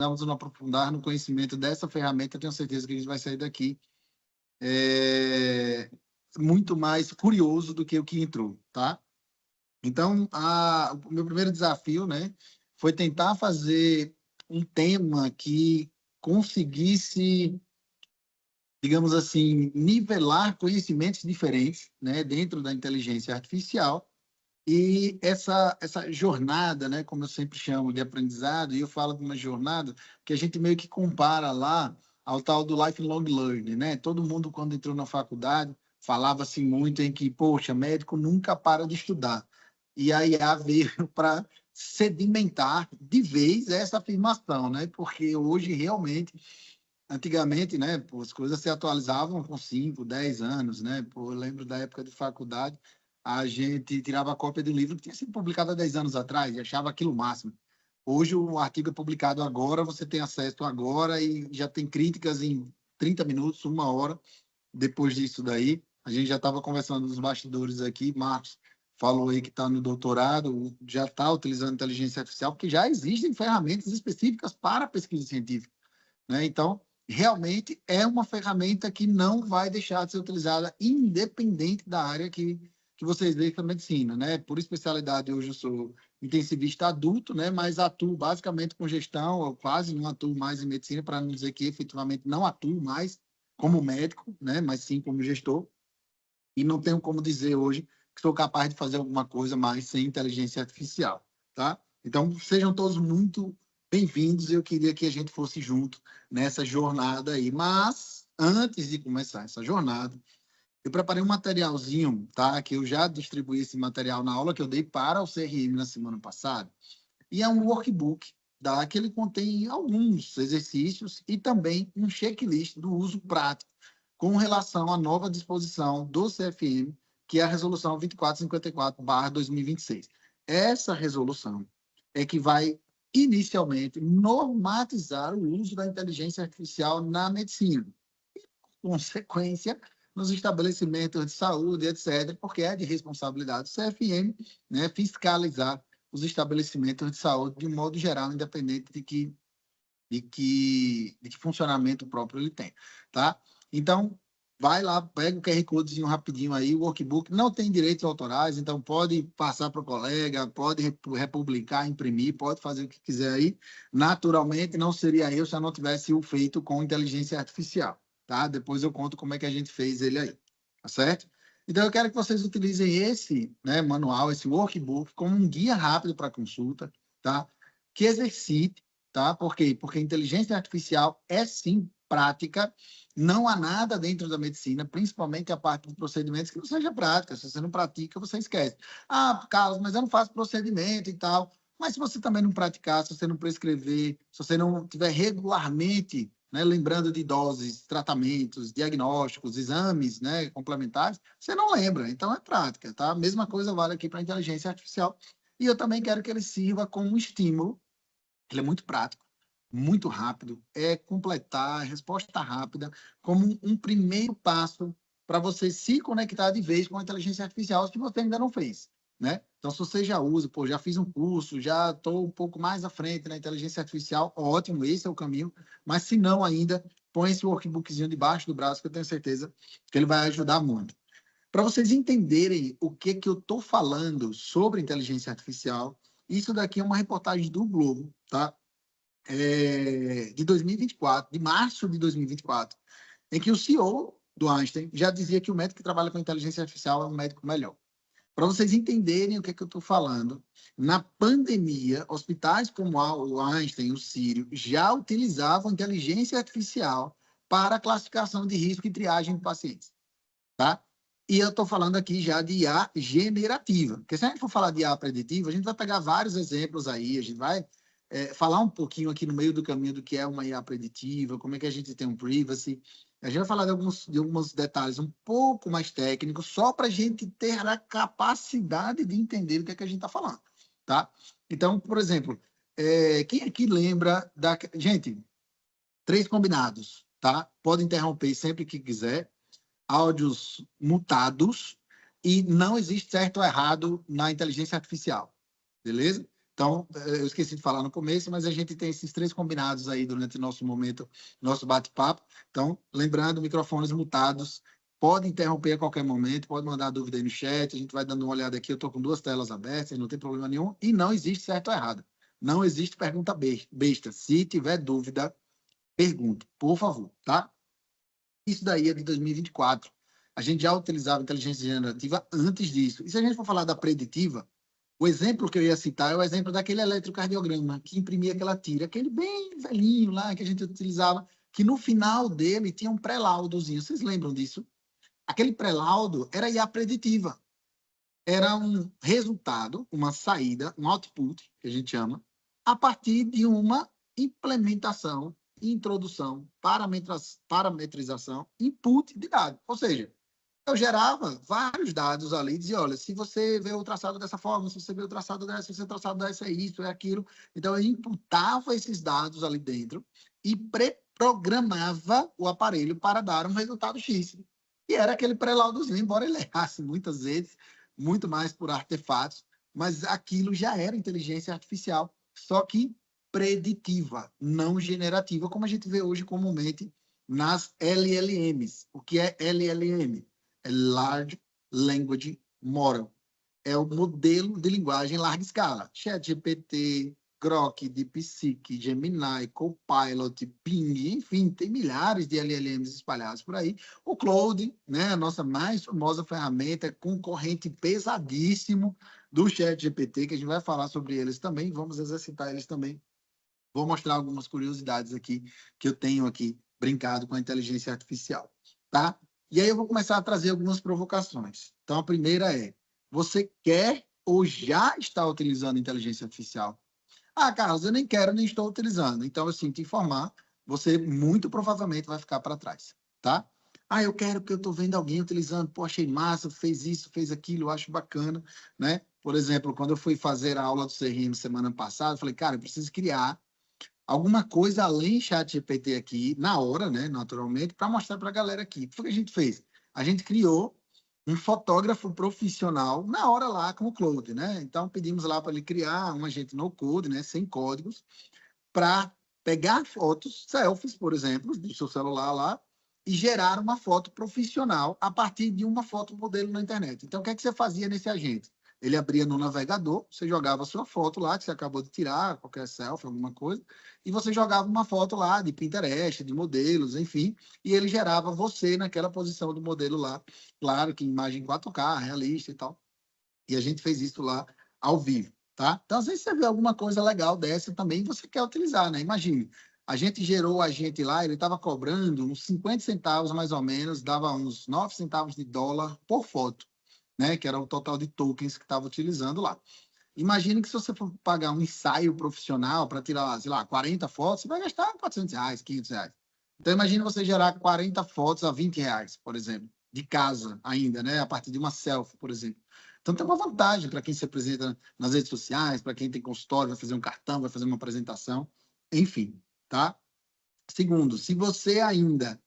Vamos nos aprofundar no conhecimento dessa ferramenta, eu tenho certeza que a gente vai sair daqui muito mais curioso do que o que entrou, tá? Então, o meu primeiro desafio, né, foi tentar fazer um tema que conseguisse, digamos assim, nivelar conhecimentos diferentes, né, dentro da inteligência artificial. E essa jornada, né, como eu sempre chamo de aprendizado, e eu falo de uma jornada que a gente meio que compara lá ao tal do lifelong learning, né? Todo mundo, quando entrou na faculdade, falava-se muito em que, poxa, médico nunca para de estudar. E a IA veio para sedimentar de vez essa afirmação, né? Porque hoje, realmente, antigamente, né, pô, as coisas se atualizavam com 5, 10 anos, né? Pô, eu lembro da época de faculdade, a gente tirava a cópia de um livro que tinha sido publicado há 10 anos atrás e achava aquilo o máximo. Hoje o artigo é publicado agora, você tem acesso agora e já tem críticas em 30 minutos, 1 hora. Depois disso daí, a gente já estava conversando nos bastidores aqui, Marcos falou aí que está no doutorado, já está utilizando inteligência artificial, porque já existem ferramentas específicas para pesquisa científica, né? Então, realmente é uma ferramenta que não vai deixar de ser utilizada, independente da área que vocês veem para a medicina, né? Por especialidade, hoje eu sou intensivista adulto, né? Mas atuo basicamente com gestão, eu quase não atuo mais em medicina, para não dizer que efetivamente não atuo mais como médico, né? Mas sim como gestor. E não tenho como dizer hoje que sou capaz de fazer alguma coisa mais sem inteligência artificial, tá? Então, sejam todos muito bem-vindos. Eu queria que a gente fosse junto nessa jornada aí. Mas, antes de começar essa jornada, eu preparei um materialzinho, tá? Que eu já distribuí esse material na aula que eu dei para o CRM na semana passada. E é um workbook, tá? Que ele contém alguns exercícios e também um checklist do uso prático com relação à nova disposição do CFM, que é a Resolução 2454/2026. Essa resolução é que vai, inicialmente, normatizar o uso da inteligência artificial na medicina. E, por consequência, nos estabelecimentos de saúde, etc., porque é de responsabilidade do CFM, né, fiscalizar os estabelecimentos de saúde de modo geral, independente de que funcionamento próprio ele tem, tá? Então, vai lá, pega o QR Codezinho rapidinho aí, o workbook, não tem direitos autorais, então pode passar para o colega, pode republicar, imprimir, pode fazer o que quiser aí. Naturalmente, não seria eu se eu não tivesse o feito com inteligência artificial, tá? Depois eu conto como é que a gente fez ele aí, tá certo? Então, eu quero que vocês utilizem esse, né, manual, esse workbook, como um guia rápido para consulta, tá? Que exercite, tá? Por quê? Porque a inteligência artificial é, sim, prática. Não há nada dentro da medicina, principalmente a parte de procedimentos, que não seja prática. Se você não pratica, você esquece. Ah, Carlos, mas eu não faço procedimento e tal. Mas se você também não praticar, se você não prescrever, se você não tiver regularmente, né, lembrando de doses, tratamentos, diagnósticos, exames, né, complementares, você não lembra. Então, é prática, tá? A mesma coisa vale aqui para a inteligência artificial. E eu também quero que ele sirva como um estímulo. Ele é muito prático, muito rápido, é completar, resposta rápida, como um primeiro passo para você se conectar de vez com a inteligência artificial, se você ainda não fez, né? Então, se você já usa, pô, já fiz um curso, já estou um pouco mais à frente na inteligência artificial, ótimo, esse é o caminho. Mas se não ainda, põe esse workbookzinho debaixo do braço, que eu tenho certeza que ele vai ajudar muito. Para vocês entenderem o que eu estou falando sobre inteligência artificial, isso daqui é uma reportagem do Globo, tá? De 2024, de março de 2024, em que o CEO do Einstein já dizia que o médico que trabalha com inteligência artificial é um médico melhor. Para vocês entenderem o que eu estou falando, na pandemia, hospitais como o Einstein, o Sírio, já utilizavam inteligência artificial para a classificação de risco e triagem de pacientes, tá? E eu estou falando aqui já de IA generativa, porque se a gente for falar de IA preditiva, a gente vai pegar vários exemplos aí, a gente vai falar um pouquinho aqui no meio do caminho do que é uma IA preditiva, como é que a gente tem um privacy. A gente vai falar de alguns detalhes um pouco mais técnicos, só para a gente ter a capacidade de entender o que é que a gente está falando, tá? Então, por exemplo, quem aqui lembra da... Gente, 3 combinados, tá? Pode interromper sempre que quiser, áudios mutados, e não existe certo ou errado na inteligência artificial, beleza? Então, eu esqueci de falar no começo, mas a gente tem esses 3 combinados aí durante o nosso momento, nosso bate-papo. Então, lembrando, microfones mutados, pode interromper a qualquer momento, pode mandar dúvida aí no chat, a gente vai dando uma olhada aqui, eu estou com 2 telas abertas, não tem problema nenhum, e não existe certo ou errado. Não existe pergunta besta. Se tiver dúvida, pergunta, por favor, tá? Isso daí é de 2024. A gente já utilizava inteligência generativa antes disso. E se a gente for falar da preditiva, o exemplo que eu ia citar é o exemplo daquele eletrocardiograma que imprimia aquela tira, aquele bem velhinho lá que a gente utilizava, que no final dele tinha um pré-laudozinho. Vocês lembram disso? Aquele pré-laudo era IA preditiva. Era um resultado, uma saída, um output, que a gente chama, a partir de uma implementação, introdução, parametrização, input de dados. Ou seja, eu gerava vários dados ali, dizia, olha, se você vê o traçado dessa forma, se você vê o traçado dessa, se você vê o traçado dessa, é isso, é aquilo. Então, eu imputava esses dados ali dentro e pré-programava o aparelho para dar um resultado X. E era aquele pré-laudozinho, embora ele errasse muitas vezes, muito mais por artefatos, mas aquilo já era inteligência artificial, só que preditiva, não generativa, como a gente vê hoje comumente nas LLMs. O que é LLM? É Large Language Model. É o modelo de linguagem em larga escala. ChatGPT, Grok, DeepSeek, Gemini, Copilot, Bing, enfim, tem milhares de LLMs espalhados por aí. O Claude, né, a nossa mais famosa ferramenta, concorrente pesadíssimo do ChatGPT, que a gente vai falar sobre eles também, vamos exercitar eles também. Vou mostrar algumas curiosidades aqui que eu tenho aqui brincado com a inteligência artificial, tá? E aí eu vou começar a trazer algumas provocações. Então, a primeira é, você quer ou já está utilizando inteligência artificial? Ah, Carlos, eu nem quero, nem estou utilizando. Então, eu sinto informar, você muito provavelmente vai ficar para trás, tá? Ah, eu quero porque eu estou vendo alguém utilizando, pô, achei massa, fez isso, fez aquilo, eu acho bacana, né? Por exemplo, quando eu fui fazer a aula do CRM semana passada, eu falei, cara, eu preciso criar alguma coisa além chat GPT aqui, na hora, né, naturalmente, para mostrar para a galera aqui. O que foi que a gente fez? A gente criou um fotógrafo profissional na hora lá com o Claude, né? Então, pedimos lá para ele criar um agente no code, né, sem códigos, para pegar fotos, selfies, por exemplo, do seu celular lá, e gerar uma foto profissional a partir de uma foto modelo na internet. Então, o que é que você fazia nesse agente? Ele abria no navegador, você jogava a sua foto lá, que você acabou de tirar, qualquer selfie, alguma coisa, e você jogava uma foto lá de Pinterest, de modelos, enfim, e ele gerava você naquela posição do modelo lá, claro que imagem 4K, realista e tal. E a gente fez isso lá ao vivo, tá? Então, às vezes você vê alguma coisa legal dessa também, você quer utilizar, né? Imagine, a gente gerou o agente lá, ele estava cobrando uns 50 centavos mais ou menos, dava uns 9 centavos de dólar por foto, né? Que era o total de tokens que estava utilizando lá. Imagine que se você for pagar um ensaio profissional para tirar, sei lá, 40 fotos, você vai gastar 400 reais, 500 reais. Então, imagine você gerar 40 fotos a 20 reais, por exemplo, de casa ainda, né? A partir de uma selfie, por exemplo. Então, tem uma vantagem para quem se apresenta nas redes sociais, para quem tem consultório, vai fazer um cartão, vai fazer uma apresentação, enfim, tá? Segundo, se você ainda,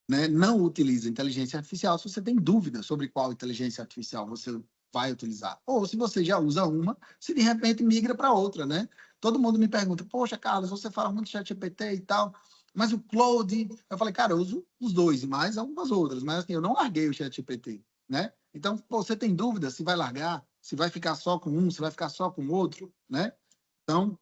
né, não utiliza inteligência artificial, se você tem dúvida sobre qual inteligência artificial você vai utilizar, ou se você já usa uma, se de repente migra para outra, né? Todo mundo me pergunta, poxa, Carlos, você fala muito de ChatGPT e tal, mas o Claude, eu falei, cara, eu uso os dois e mais algumas outras, mas assim, eu não larguei o ChatGPT, né? Então, pô, você tem dúvida se vai largar, se vai ficar só com um, se vai ficar só com o outro, né? Então,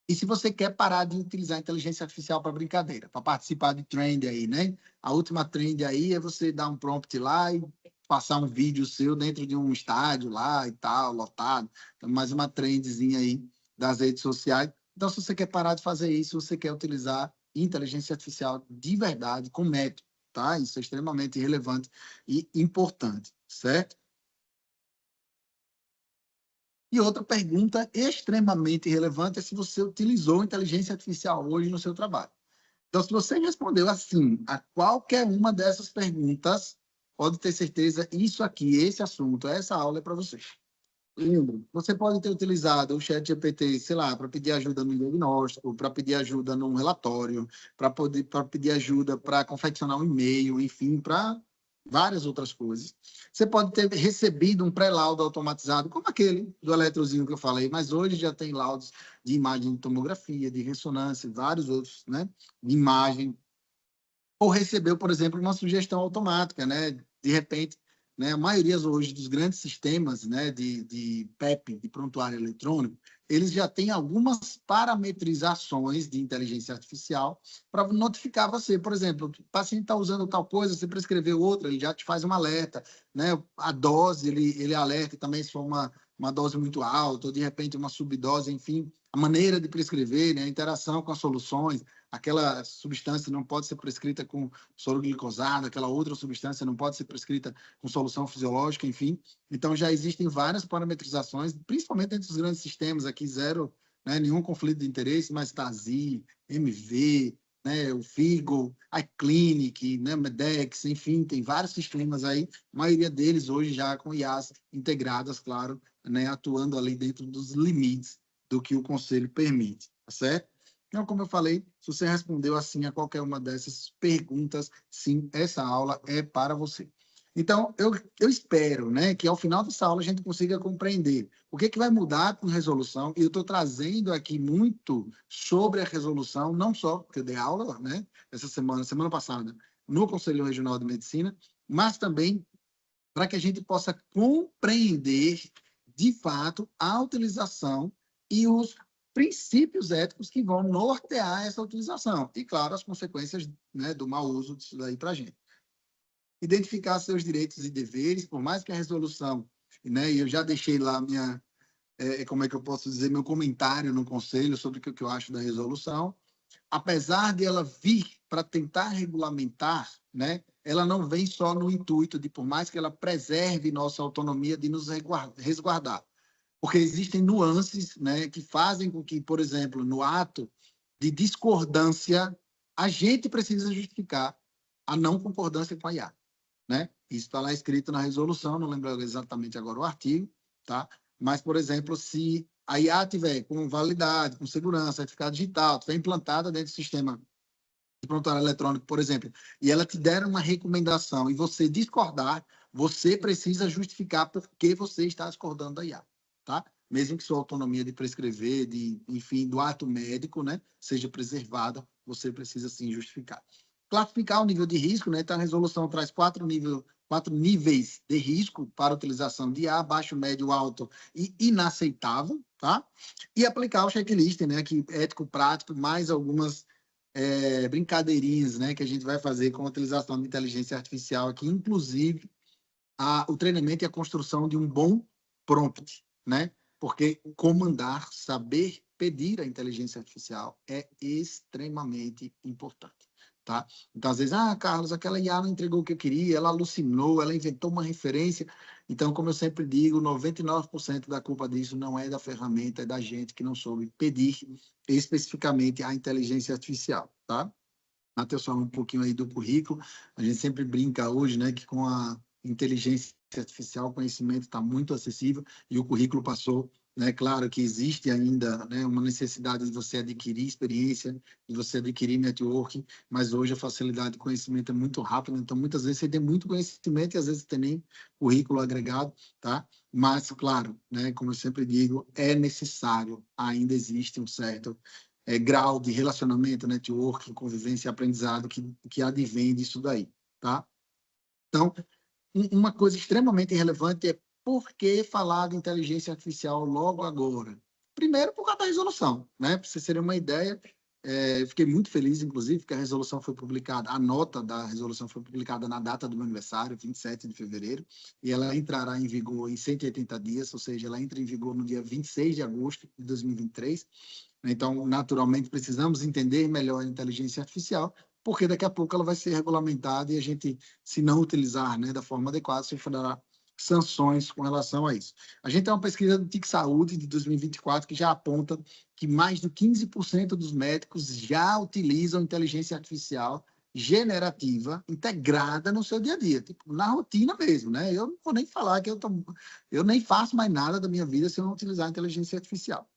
e se você quer parar de utilizar a inteligência artificial para brincadeira, para participar de trend aí, né? A última trend aí é você dar um prompt lá e passar um vídeo seu dentro de um estádio lá e tal, lotado. Então, mais uma trendzinha aí das redes sociais. Então, se você quer parar de fazer isso, você quer utilizar inteligência artificial de verdade, com método, tá? Isso é extremamente relevante e importante, certo? E outra pergunta extremamente relevante é se você utilizou inteligência artificial hoje no seu trabalho. Então, se você respondeu assim a qualquer uma dessas perguntas, pode ter certeza, isso aqui, esse assunto, essa aula é para vocês. Lembra, você pode ter utilizado o chat GPT, sei lá, para pedir ajuda no diagnóstico, para pedir ajuda num relatório, para pedir ajuda para confeccionar um e-mail, enfim, para várias outras coisas. Você pode ter recebido um pré-laudo automatizado, como aquele do eletrozinho que eu falei, mas hoje já tem laudos de imagem de tomografia, de ressonância, vários outros, né, de imagem. Ou recebeu, por exemplo, uma sugestão automática, né? De repente, né, a maioria hoje dos grandes sistemas, né, de PEP, de prontuário eletrônico, eles já têm algumas parametrizações de inteligência artificial para notificar você. Por exemplo, o paciente está usando tal coisa, você prescreveu outra, ele já te faz um alerta, né? A dose, ele alerta também se for uma dose muito alta, ou de repente uma subdose, enfim, a maneira de prescrever, né? A interação com as soluções, aquela substância não pode ser prescrita com soro glicosado, aquela outra substância não pode ser prescrita com solução fisiológica, enfim. Então, já existem várias parametrizações, principalmente entre os grandes sistemas, aqui zero, né, nenhum conflito de interesse, mas TASI, MV, né, o FIGO, iClinic, né, Medex, enfim, tem vários sistemas aí, a maioria deles hoje já com IAs integradas, claro, né, atuando ali dentro dos limites do que o conselho permite, tá certo? Então, como eu falei, se você respondeu assim a qualquer uma dessas perguntas, sim, essa aula é para você. Então, eu espero, né, que ao final dessa aula a gente consiga compreender o que vai mudar com resolução, e eu estou trazendo aqui muito sobre a resolução, não só porque eu dei aula, né, essa semana passada, no Conselho Regional de Medicina, mas também para que a gente possa compreender, de fato, a utilização e os princípios éticos que vão nortear essa utilização. E, claro, as consequências, né, do mau uso disso daí para a gente. Identificar seus direitos e deveres, por mais que a resolução, né, e eu já deixei lá minha, como é que eu posso dizer, meu comentário no conselho sobre o que eu acho da resolução, apesar de ela vir para tentar regulamentar, né, ela não vem só no intuito de, por mais que ela preserve nossa autonomia, de nos resguardar. Porque existem nuances, né, que fazem com que, por exemplo, no ato de discordância, a gente precisa justificar a não concordância com a IA. Né? Isso está lá escrito na resolução, não lembro exatamente agora o artigo, tá? Mas, por exemplo, se a IA tiver com validade, com segurança, certificado digital, estiver implantada dentro do sistema de prontuário eletrônico, por exemplo, e ela te der uma recomendação e você discordar, você precisa justificar por que você está discordando da IA, tá? Mesmo que sua autonomia de prescrever, enfim, do ato médico, né, seja preservada, você precisa sim justificar. Classificar o nível de risco, né? Então, a resolução traz quatro níveis de risco para a utilização de IA: baixo, médio, alto e inaceitável, tá? E aplicar o checklist, né? Que ético, prático, mais algumas brincadeirinhas, né? Que a gente vai fazer com a utilização de inteligência artificial aqui, inclusive o treinamento e a construção de um bom prompt, né? Porque comandar, saber pedir a inteligência artificial é extremamente importante. Tá? Então, às vezes, Carlos, aquela IA não entregou o que eu queria, ela alucinou, ela inventou uma referência. Então, como eu sempre digo, 99% da culpa disso não é da ferramenta, é da gente que não soube pedir especificamente a inteligência artificial, tá? Matheus falou um pouquinho aí do currículo. A gente sempre brinca hoje, né, que com a inteligência artificial o conhecimento está muito acessível e o currículo passou, né? Claro que existe ainda, né, uma necessidade de você adquirir experiência, de você adquirir networking, mas hoje a facilidade de conhecimento é muito rápida, então muitas vezes você tem muito conhecimento e às vezes tem nem currículo agregado, tá? Mas, claro, né, como eu sempre digo, é necessário, ainda existe um certo grau de relacionamento, networking, convivência e aprendizado que advém disso daí, tá? Então, uma coisa extremamente relevante é por que falar de inteligência artificial logo agora? Primeiro, por causa da resolução, né? Para vocês terem uma ideia, eu fiquei muito feliz, inclusive, que a resolução foi publicada, a nota da resolução foi publicada na data do meu aniversário, 27 de fevereiro, e ela entrará em vigor em 180 dias, ou seja, ela entra em vigor no dia 26 de agosto de 2023. Então, naturalmente, precisamos entender melhor a inteligência artificial, porque daqui a pouco ela vai ser regulamentada e a gente, se não utilizar, né, da forma adequada, sofrerá sanções com relação a isso. A gente tem uma pesquisa do TIC Saúde de 2024 que já aponta que mais de 15% dos médicos já utilizam inteligência artificial generativa integrada no seu dia a dia, tipo, na rotina mesmo, né? Eu não vou nem falar que eu nem faço mais nada da minha vida se eu não utilizar a inteligência artificial.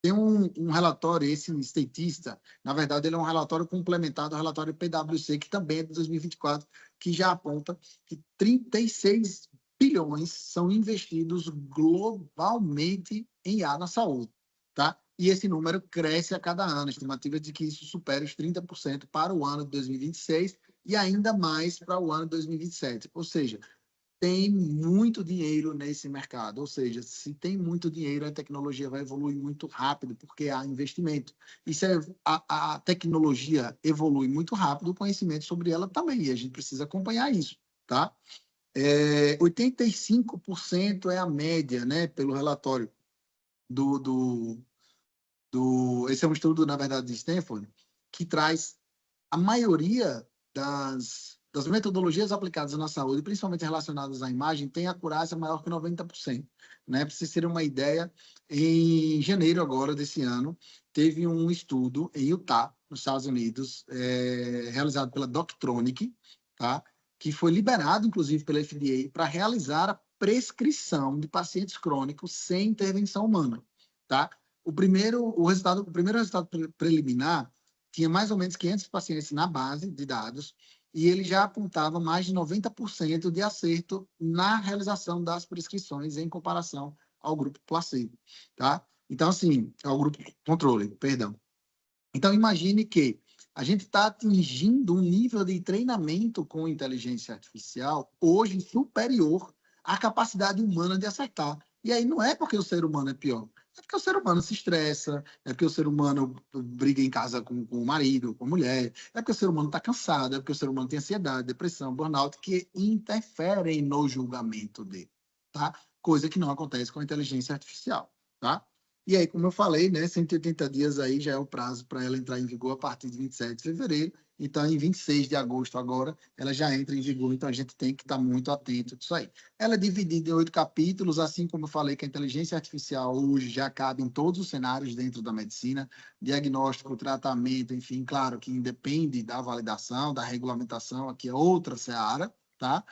Tem um relatório, esse estatista, na verdade, ele é um relatório complementado ao relatório PwC, que também é de 2024, que já aponta que 36 bilhões são investidos globalmente em IA na saúde, tá? E esse número cresce a cada ano. A estimativa é de que isso supere os 30% para o ano de 2026 e ainda mais para o ano de 2027. Ou seja, tem muito dinheiro nesse mercado, ou seja, se tem muito dinheiro, a tecnologia vai evoluir muito rápido, porque há investimento. E se a tecnologia evolui muito rápido, o conhecimento sobre ela também, e a gente precisa acompanhar isso, tá? 85% é a média, né, pelo relatório esse é um estudo, na verdade, de Stanford, que traz a maioria das metodologias aplicadas na saúde, principalmente relacionadas à imagem, tem acurácia maior que 90%. Né? Para vocês terem uma ideia, em janeiro agora desse ano, teve um estudo em Utah, nos Estados Unidos, realizado pela Doctronic, tá? Que foi liberado, inclusive, pela FDA, para realizar a prescrição de pacientes crônicos sem intervenção humana. Tá? O primeiro resultado preliminar tinha mais ou menos 500 pacientes na base de dados e ele já apontava mais de 90% de acerto na realização das prescrições em comparação ao grupo placebo, tá? Então, assim, ao grupo controle, perdão. Então, imagine que a gente está atingindo um nível de treinamento com inteligência artificial hoje superior à capacidade humana de acertar. E aí não é porque o ser humano é pior, é porque o ser humano se estressa, é porque o ser humano briga em casa com o marido, com a mulher, é porque o ser humano está cansado, é porque o ser humano tem ansiedade, depressão, burnout, que interferem no julgamento dele, tá? Coisa que não acontece com a inteligência artificial, tá? E aí, como eu falei, né, 180 dias aí já é o prazo para ela entrar em vigor a partir de 27 de fevereiro. Então, em 26 de agosto agora, ela já entra em vigor. Então, a gente tem que estar muito atento disso aí. Ela é dividida em 8 capítulos, assim como eu falei que a inteligência artificial hoje já cabe em todos os cenários dentro da medicina, diagnóstico, tratamento, enfim, claro que independe da validação, da regulamentação, aqui é outra seara, tá?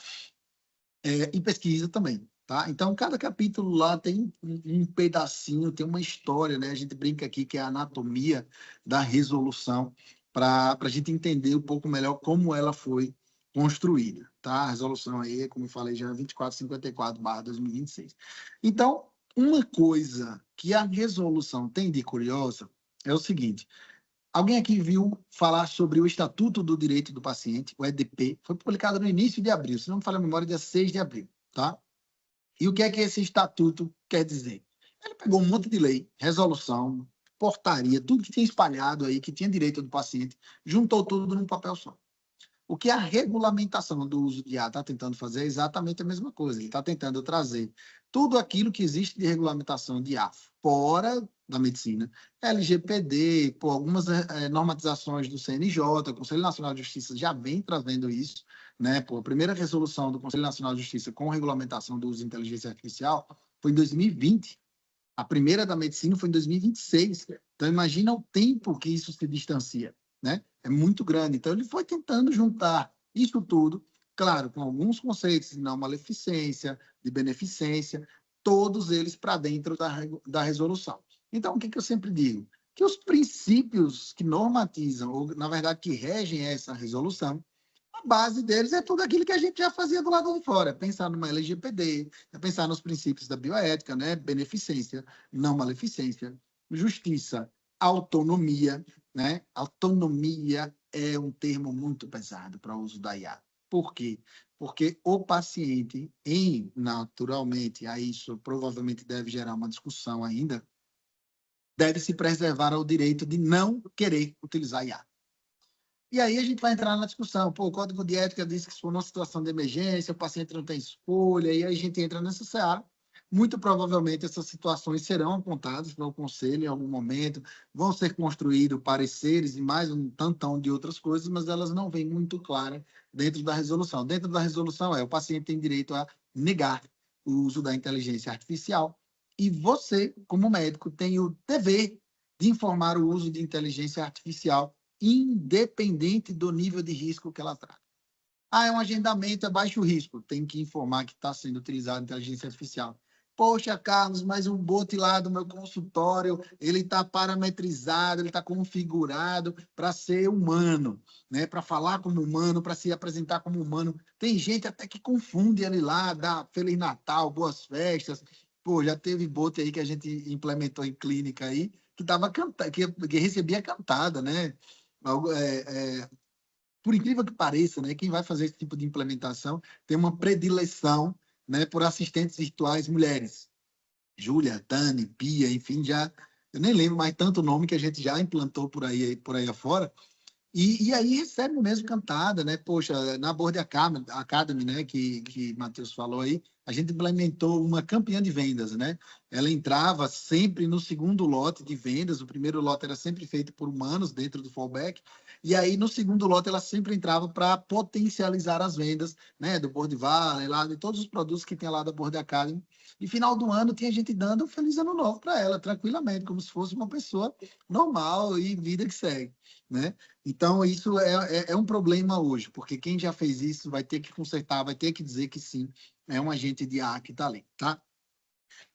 E pesquisa também. Tá? Então, cada capítulo lá tem um pedacinho, tem uma história, né? A gente brinca aqui que é a anatomia da resolução, para a gente entender um pouco melhor como ela foi construída. Tá? A resolução aí, como eu falei, já é 2454/2026. Então, uma coisa que a resolução tem de curiosa é o seguinte: alguém aqui viu falar sobre o Estatuto do Direito do Paciente, o EDP, foi publicado no início de abril, se não me falha a memória, dia 6 de abril, tá? E o que é que esse estatuto quer dizer? Ele pegou um monte de lei, resolução, portaria, tudo que tinha espalhado aí, que tinha direito do paciente, juntou tudo num papel só. O que a regulamentação do uso de IA está tentando fazer é exatamente a mesma coisa. Ele está tentando trazer tudo aquilo que existe de regulamentação de IA fora da medicina, LGPD, por algumas normatizações do CNJ, o Conselho Nacional de Justiça já vem trazendo isso, né? Pô, a primeira resolução do Conselho Nacional de Justiça com regulamentação do uso de inteligência artificial foi em 2020. A primeira da medicina foi em 2026. Então, imagina o tempo que isso se distancia, né? É muito grande. Então, ele foi tentando juntar isso tudo, claro, com alguns conceitos de não maleficência, de beneficência, todos eles para dentro da resolução. Então, o que eu sempre digo? Que os princípios que normatizam, ou, na verdade, que regem essa resolução, a base deles é tudo aquilo que a gente já fazia do lado de fora. Pensar numa LGPD, pensar nos princípios da bioética, né? Beneficência, não maleficência, justiça, autonomia, né? Autonomia é um termo muito pesado para o uso da IA. Por quê? Porque o paciente, naturalmente, aí isso provavelmente deve gerar uma discussão ainda, deve se preservar ao direito de não querer utilizar IA. E aí a gente vai entrar na discussão. Pô, o Código de Ética diz que se for uma situação de emergência, o paciente não tem escolha, e aí a gente entra nessa seara. Muito provavelmente essas situações serão apontadas pelo Conselho em algum momento, vão ser construídos pareceres e mais um tantão de outras coisas, mas elas não vêm muito claras dentro da resolução. Dentro da resolução o paciente tem direito a negar o uso da inteligência artificial e você, como médico, tem o dever de informar o uso de inteligência artificial independente do nível de risco que ela trata. É um agendamento, é baixo risco. Tem que informar que está sendo utilizada a inteligência artificial. Poxa, Carlos, mas o bot lá do meu consultório, ele está parametrizado, ele está configurado para ser humano, né? Para falar como humano, para se apresentar como humano. Tem gente até que confunde ele lá, dá Feliz Natal, boas festas. Pô, já teve bot aí que a gente implementou em clínica aí, que tava que recebia cantada, né? Por incrível que pareça, né, quem vai fazer esse tipo de implementação tem uma predileção, né, por assistentes virtuais mulheres. Júlia, Dani, Pia, enfim, já eu nem lembro mais tanto nome que a gente já implantou por aí afora. E aí recebe mesmo cantada, né? Poxa, na Board Academy, né, que Matheus falou aí, a gente implementou uma campeã de vendas, né? Ela entrava sempre no segundo lote de vendas, o primeiro lote era sempre feito por humanos dentro do fallback, e aí no segundo lote ela sempre entrava para potencializar as vendas, né, do Board Valley, lá de todos os produtos que tem lá da Board Academy. E final do ano tinha gente dando um feliz ano novo para ela, tranquilamente, como se fosse uma pessoa normal e vida que segue, né? Então, isso é um problema hoje, porque quem já fez isso vai ter que consertar, vai ter que dizer que sim, é um agente de IA que está ali, tá?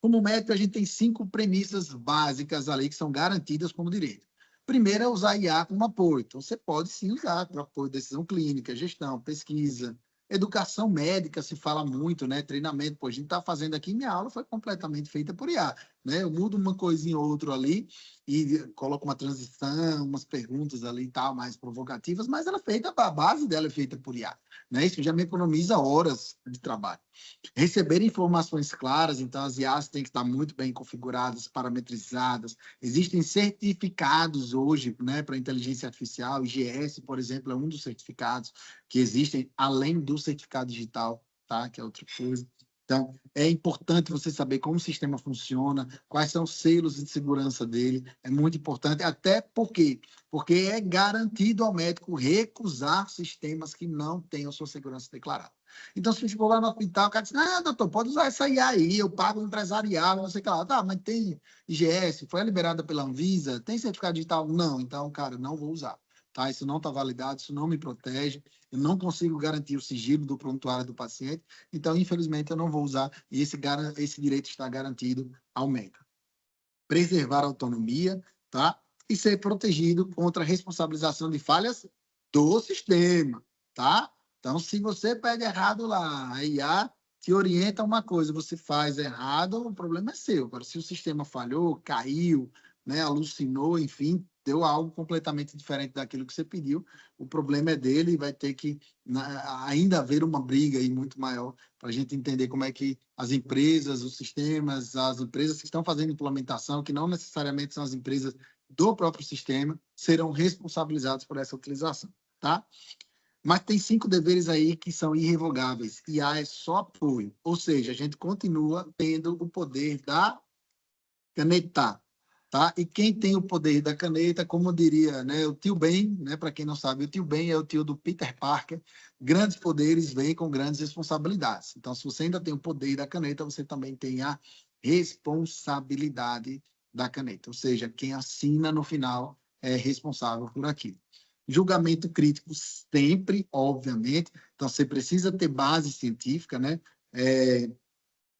Como médico, a gente tem 5 premissas básicas ali que são garantidas como direito. Primeiro é usar IA como apoio. Então, você pode sim usar para apoio de decisão clínica, gestão, pesquisa, educação médica, se fala muito, né? Treinamento. Pô, a gente está fazendo aqui, minha aula foi completamente feita por IA, né? Eu mudo uma coisinha ou outra ali e coloco uma transição, umas perguntas ali e tal, mais provocativas, mas ela é feita, a base dela é feita por IA, né? Isso já me economiza horas de trabalho. Receber informações claras, então as IAs têm que estar muito bem configuradas, parametrizadas. Existem certificados hoje, né, para inteligência artificial, IGS, por exemplo, é um dos certificados que existem, além do certificado digital, tá? Que é outra coisa. Então, é importante você saber como o sistema funciona, quais são os selos de segurança dele, é muito importante, até porque é garantido ao médico recusar sistemas que não tenham sua segurança declarada. Então, se for lá no hospital, o cara diz, doutor, pode usar essa IA aí, eu pago empresarial, não sei o que lá. Tá, mas tem IGS, foi liberada pela Anvisa, tem certificado digital? Não, então, cara, não vou usar. Tá? Isso não está validado, isso não me protege, eu não consigo garantir o sigilo do prontuário do paciente, então, infelizmente, eu não vou usar, e esse direito está garantido ao médico. Preservar a autonomia, tá? E ser protegido contra a responsabilização de falhas do sistema, tá? Então, se você pede errado lá, a IA te orienta uma coisa, você faz errado, o problema é seu. Agora, se o sistema falhou, caiu, né, alucinou, enfim, deu algo completamente diferente daquilo que você pediu, o problema é dele e vai ter que ainda haver uma briga aí muito maior para a gente entender como é que as empresas, os sistemas, as empresas que estão fazendo implementação, que não necessariamente são as empresas do próprio sistema, serão responsabilizadas por essa utilização, tá? Mas tem 5 deveres aí que são irrevogáveis. IA é só apoio. Ou seja, a gente continua tendo o poder da caneta, tá? E quem tem o poder da caneta, como diria, né, o tio Ben, né, para quem não sabe, o tio Ben é o tio do Peter Parker. Grandes poderes vêm com grandes responsabilidades. Então, se você ainda tem o poder da caneta, você também tem a responsabilidade da caneta. Ou seja, quem assina no final é responsável por aquilo. Julgamento crítico sempre, obviamente. Então, você precisa ter base científica, né?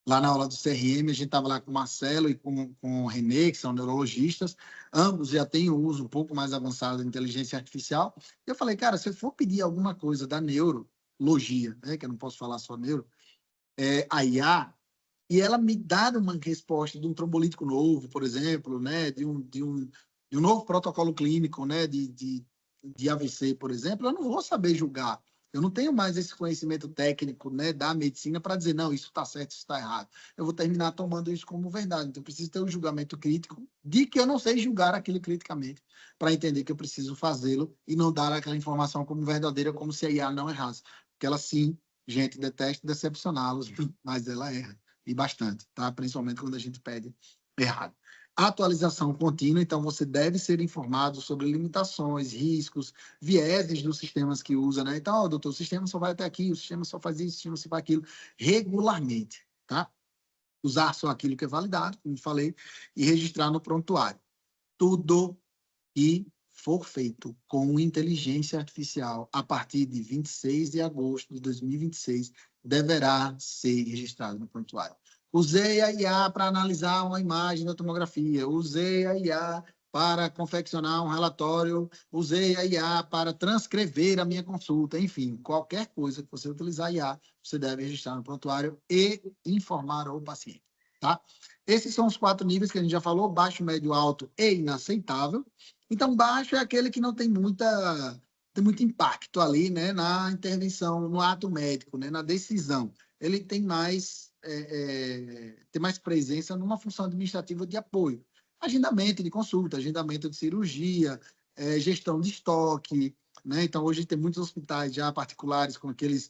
Lá na aula do CRM, a gente estava lá com o Marcelo e com o Renê, que são neurologistas. Ambos já têm o uso um pouco mais avançado da inteligência artificial. Eu falei, cara, se eu for pedir alguma coisa da neurologia, né, que eu não posso falar só neuro, a IA, e ela me dá uma resposta de um trombolítico novo, por exemplo, né, de um novo protocolo clínico, né, de AVC, por exemplo, eu não vou saber julgar. Eu não tenho mais esse conhecimento técnico, né, da medicina para dizer, não, isso está certo, isso está errado. Eu vou terminar tomando isso como verdade. Então, eu preciso ter um julgamento crítico de que eu não sei julgar aquilo criticamente para entender que eu preciso fazê-lo e não dar aquela informação como verdadeira, como se a IA não errasse. Porque ela, sim, gente, detesta decepcioná-los, mas ela erra. E bastante, tá? Principalmente quando a gente pede errado. Atualização contínua, então você deve ser informado sobre limitações, riscos, vieses dos sistemas que usa, né? Então, doutor, o sistema só vai até aqui, o sistema só faz isso, o sistema só faz aquilo, regularmente, tá? Usar só aquilo que é validado, como falei, e registrar no prontuário. Tudo que for feito com inteligência artificial a partir de 26 de agosto de 2026 deverá ser registrado no prontuário. Usei a IA para analisar uma imagem da tomografia, usei a IA para confeccionar um relatório, usei a IA para transcrever a minha consulta, enfim, qualquer coisa que você utilizar a IA, você deve registrar no prontuário e informar o paciente, tá? Esses são os 4 níveis que a gente já falou: baixo, médio, alto e inaceitável. Então, baixo é aquele que não tem muito impacto ali, né, na intervenção, no ato médico, né, na decisão. Ele tem mais presença numa função administrativa de apoio. Agendamento de consulta, agendamento de cirurgia, gestão de estoque, né? Então, hoje tem muitos hospitais já particulares com aqueles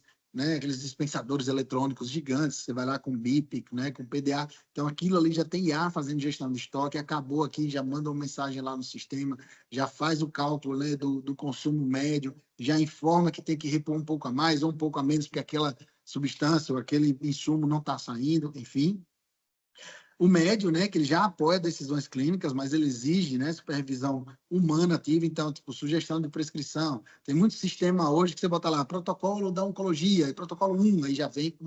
dispensadores eletrônicos gigantes, você vai lá com BIP, né, com PDA, então aquilo ali já tem IA fazendo gestão de estoque, acabou aqui, já manda uma mensagem lá no sistema, já faz o cálculo, né, do consumo médio, já informa que tem que repor um pouco a mais ou um pouco a menos, porque aquela substância ou aquele insumo não está saindo, enfim. O médio, né, que ele já apoia decisões clínicas, mas ele exige, né, supervisão humana ativa, então, tipo, sugestão de prescrição. Tem muito sistema hoje que você bota lá, protocolo da oncologia, protocolo 1, aí já vem com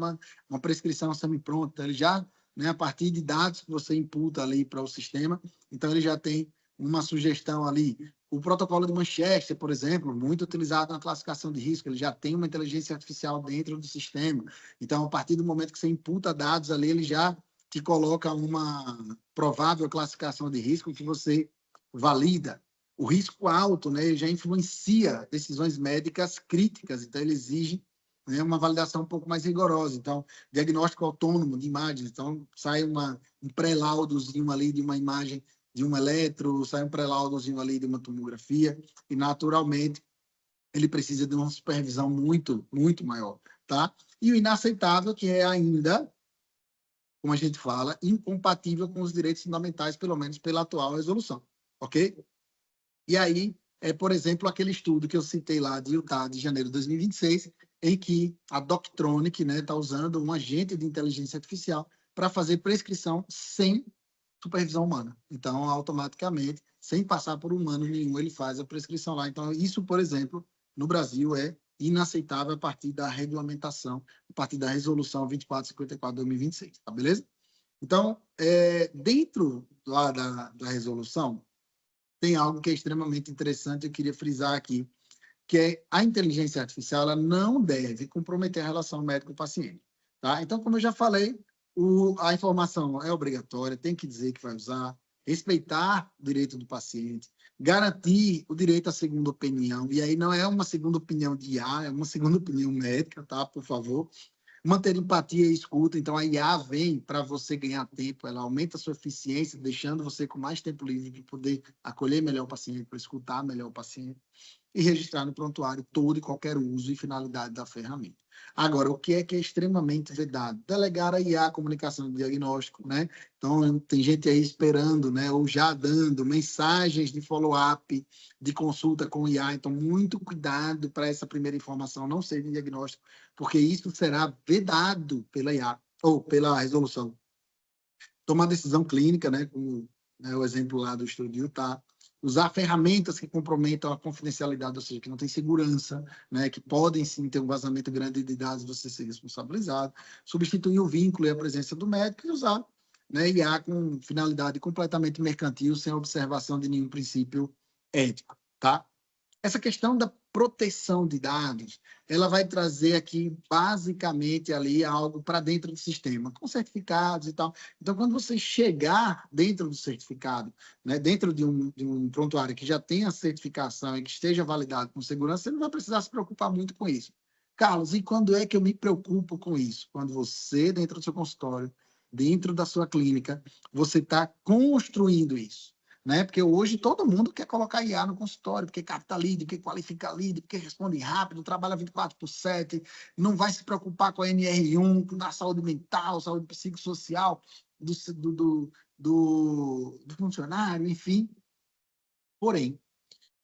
uma prescrição semi-pronta. Ele já, né, a partir de dados que você imputa ali para o sistema, então ele já tem uma sugestão ali. O protocolo de Manchester, por exemplo, muito utilizado na classificação de risco, ele já tem uma inteligência artificial dentro do sistema. Então, a partir do momento que você imputa dados ali, ele já te coloca uma provável classificação de risco que você valida. O risco alto, né, já influencia decisões médicas críticas, então ele exige, né, uma validação um pouco mais rigorosa. Então, diagnóstico autônomo de imagens, então sai um pré-laudozinho ali de uma imagem de um eletro, sai um pré-laudozinho ali de uma tomografia, e naturalmente ele precisa de uma supervisão muito, muito maior, tá? E o inaceitável, que é ainda, como a gente fala, incompatível com os direitos fundamentais, pelo menos pela atual resolução, ok? E aí, por exemplo, aquele estudo que eu citei lá de Utah, de janeiro de 2026, em que a Doctronic está usando um agente de inteligência artificial para fazer prescrição sem supervisão humana. Então, automaticamente, sem passar por humano nenhum, ele faz a prescrição lá. Então, isso, por exemplo, no Brasil é inaceitável a partir da regulamentação, a partir da resolução 2454/2026, tá beleza? Então, dentro lá da resolução, tem algo que é extremamente interessante, eu queria frisar aqui, que é a inteligência artificial, ela não deve comprometer a relação médico-paciente, tá? Então, como eu já falei, a informação é obrigatória, tem que dizer que vai usar, respeitar o direito do paciente, garantir o direito à segunda opinião, e aí não é uma segunda opinião de IA, é uma segunda opinião médica, tá? Por favor. Manter empatia e escuta, então a IA vem para você ganhar tempo, ela aumenta a sua eficiência, deixando você com mais tempo livre para poder acolher melhor o paciente, para escutar melhor o paciente e registrar no prontuário todo e qualquer uso e finalidade da ferramenta. Agora, o que é extremamente vedado? Delegar a IA a comunicação de diagnóstico, né? Então, tem gente aí esperando, né, ou já dando mensagens de follow-up, de consulta com IA. Então, muito cuidado para essa primeira informação não ser de diagnóstico, porque isso será vedado pela IA, ou pela resolução. Tomar decisão clínica, né, como, né, o exemplo lá do estudo de Utah, usar ferramentas que comprometam a confidencialidade, ou seja, que não tem segurança, né, que podem sim ter um vazamento grande de dados, você ser responsabilizado, substituir o vínculo e a presença do médico e usar, né, IA com finalidade completamente mercantil, sem observação de nenhum princípio ético, tá? Essa questão da proteção de dados, ela vai trazer aqui, basicamente, ali algo para dentro do sistema, com certificados e tal. Então, quando você chegar dentro do certificado, né, dentro de um prontuário que já tenha certificação e que esteja validado com segurança, você não vai precisar se preocupar muito com isso. Carlos, e quando é que eu me preocupo com isso? Quando você, dentro do seu consultório, dentro da sua clínica, você está construindo isso. Né? Porque hoje todo mundo quer colocar IA no consultório, porque capta lead, porque qualifica lead, porque responde rápido, trabalha 24/7, não vai se preocupar com a NR1, com a saúde mental, saúde psicossocial do funcionário, enfim. Porém,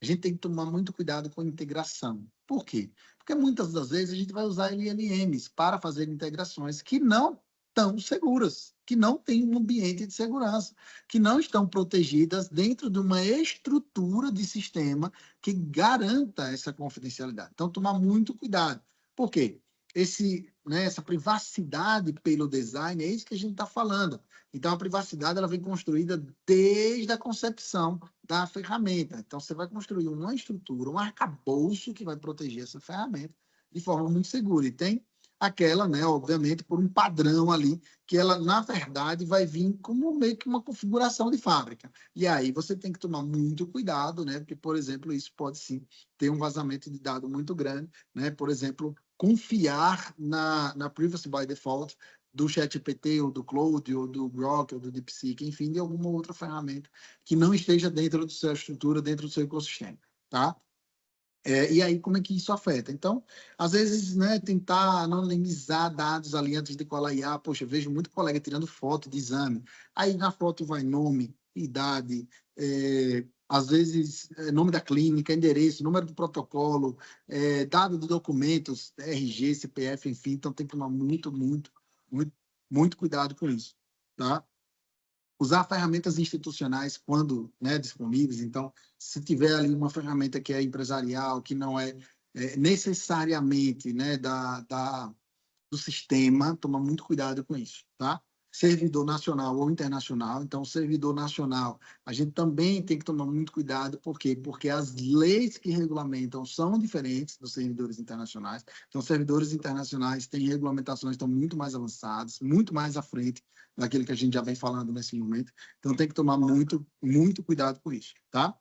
a gente tem que tomar muito cuidado com a integração. Por quê? Porque muitas das vezes a gente vai usar LLMs para fazer integrações que não estão seguras, que não têm um ambiente de segurança, que não estão protegidas dentro de uma estrutura de sistema que garanta essa confidencialidade. Então, tomar muito cuidado. Por quê? essa privacidade pelo design, é isso que a gente está falando. Então, a privacidade ela vem construída desde a concepção da ferramenta. Então, você vai construir uma estrutura, um arcabouço que vai proteger essa ferramenta de forma muito segura. E tem aquela, né, obviamente, por um padrão ali, que ela, na verdade, vai vir como meio que uma configuração de fábrica. E aí você tem que tomar muito cuidado, né, porque, por exemplo, isso pode sim ter um vazamento de dado muito grande, né, por exemplo, confiar na privacy by default do ChatGPT, ou do Claude, ou do Grok, ou do DeepSeek, enfim, de alguma outra ferramenta que não esteja dentro da sua estrutura, dentro do seu ecossistema, tá? E aí, como é que isso afeta? Então, às vezes, né, tentar anonimizar dados ali antes de colar IA. Poxa, eu vejo muito colega tirando foto de exame. Aí na foto vai nome, idade, às vezes nome da clínica, endereço, número do protocolo, dado de documentos, RG, CPF, enfim. Então, tem que tomar muito, muito, muito, muito cuidado com isso, tá? Usar ferramentas institucionais quando, né, disponíveis. Então, se tiver ali uma ferramenta que é empresarial, que não é, necessariamente, né, do sistema, toma muito cuidado com isso, tá? Servidor nacional ou internacional. Então, servidor nacional, a gente também tem que tomar muito cuidado. Por quê? Porque as leis que regulamentam são diferentes dos servidores internacionais. Então, servidores internacionais têm regulamentações que estão muito mais avançadas, muito mais à frente daquilo que a gente já vem falando nesse momento. Então, tem que tomar muito, muito cuidado com isso, tá?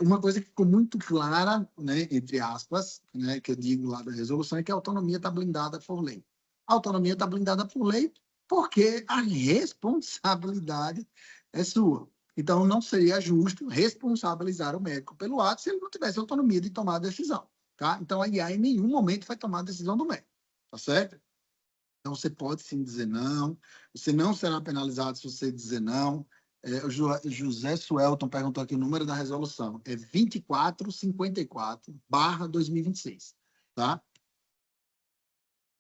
Uma coisa que ficou muito clara, né, entre aspas, né, que eu digo lá da resolução, é que a autonomia está blindada por lei. A autonomia está blindada por lei porque a responsabilidade é sua. Então, não seria justo responsabilizar o médico pelo ato se ele não tivesse autonomia de tomar a decisão, tá? Então, a IA em nenhum momento vai tomar a decisão do médico, tá certo? Então, você pode sim dizer não, você não será penalizado se você dizer não. O José Suelton perguntou aqui o número da resolução. É 2454/2026, tá?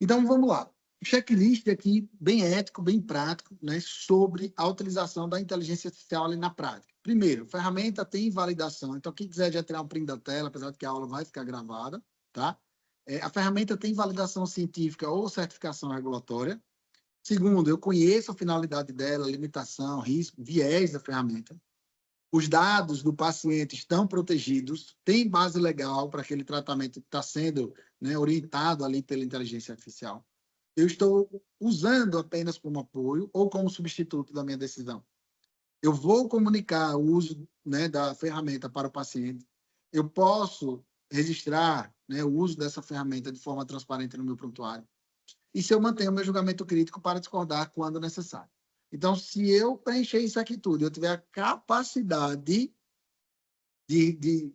Então, vamos lá. Checklist aqui, bem ético, bem prático, né, sobre a utilização da inteligência artificial ali na prática. Primeiro, ferramenta tem validação. Então, quem quiser já tirar um print da tela, apesar de que a aula vai ficar gravada, tá? A ferramenta tem validação científica ou certificação regulatória. Segundo, eu conheço a finalidade dela, limitação, risco, viés da ferramenta. Os dados do paciente estão protegidos, tem base legal para aquele tratamento que está sendo, né, orientado ali pela inteligência artificial. Eu estou usando apenas como apoio ou como substituto da minha decisão. Eu vou comunicar o uso, né, da ferramenta para o paciente. Eu posso registrar, né, o uso dessa ferramenta de forma transparente no meu prontuário. E se eu mantenho o meu julgamento crítico para discordar quando necessário. Então, se eu preencher isso aqui tudo, eu tiver a capacidade de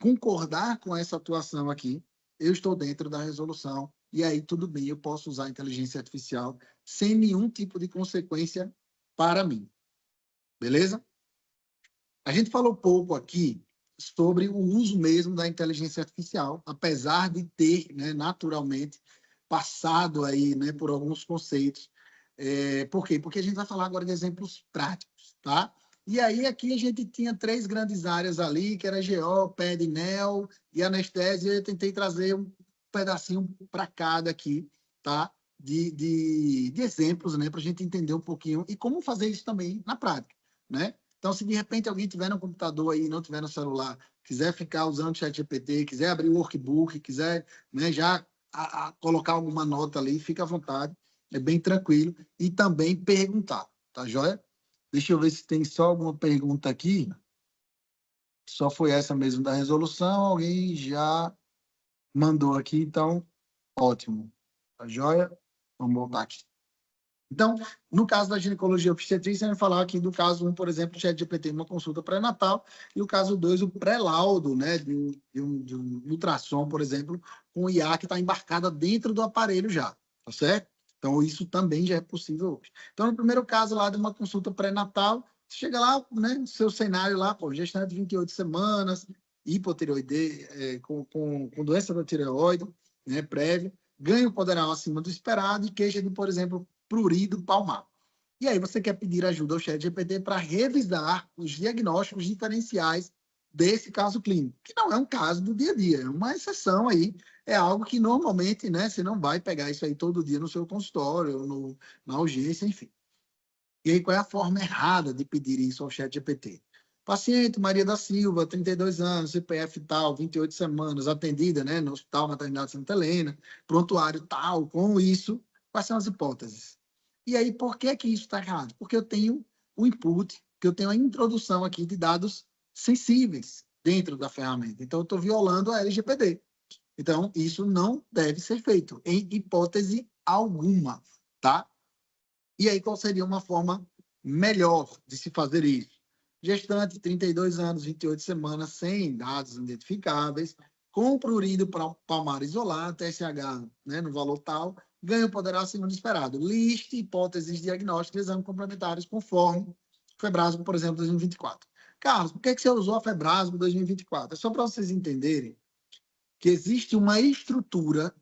concordar com essa atuação aqui, eu estou dentro da resolução, e aí tudo bem, eu posso usar a inteligência artificial sem nenhum tipo de consequência para mim. Beleza? A gente falou pouco aqui sobre o uso mesmo da inteligência artificial, apesar de ter, né, naturalmente, passado aí, né, por alguns conceitos. Por quê? Porque a gente vai falar agora de exemplos práticos, tá? E aí aqui a gente tinha 3 grandes áreas ali, que era GO, PED, NEL e anestesia. Eu tentei trazer um pedacinho para cada aqui, tá? De exemplos, né, para a gente entender um pouquinho e como fazer isso também na prática, né? Então, se de repente alguém tiver no computador aí, não tiver no celular, quiser ficar usando o ChatGPT, quiser abrir o workbook, quiser, né, já colocar alguma nota ali, fica à vontade, é bem tranquilo. E também perguntar, tá joia? Deixa eu ver se tem só alguma pergunta aqui. Só foi essa mesmo da resolução, alguém já mandou aqui, então, ótimo. Tá joia? Vamos voltar aqui. Então, no caso da ginecologia obstetrícia, a gente vai falar aqui do caso 1, por exemplo, o ChatGPT, uma consulta pré-natal, e o caso 2, o pré-laudo, né, de um ultrassom, por exemplo, com IA que está embarcada dentro do aparelho já, tá certo? Então, isso também já é possível hoje. Então, no primeiro caso lá de uma consulta pré-natal, você chega lá, né, no seu cenário lá, pô, gestante de 28 semanas, hipotireoide, com doença da tireoide, né, prévia, ganho poderal acima do esperado e queixa de, por exemplo, prurido palmar. E aí você quer pedir ajuda ao ChatGPT para revisar os diagnósticos diferenciais desse caso clínico, que não é um caso do dia a dia, é uma exceção aí, é algo que normalmente, né, você não vai pegar isso aí todo dia no seu consultório, na urgência, enfim. E aí, qual é a forma errada de pedir isso ao ChatGPT? Paciente Maria da Silva, 32 anos, CPF tal, 28 semanas, atendida, né, no Hospital Maternidade Santa Helena, prontuário tal, com isso, quais são as hipóteses? E aí, por que que isso está errado? Porque eu tenho o input, que eu tenho a introdução aqui de dados sensíveis dentro da ferramenta. Então, eu estou violando a LGPD. Então, isso não deve ser feito, em hipótese alguma, tá? E aí, qual seria uma forma melhor de se fazer isso? Gestante, 32 anos, 28 semanas, sem dados identificáveis, com prurido palmar isolado, TSH, né, no valor tal, ganho poderá ser segundo esperado. Liste hipóteses diagnósticas e exames complementares conforme Febrasgo, por exemplo, 2024. Carlos, por que você usou a Febrasgo 2024? É só para vocês entenderem que existe uma estrutura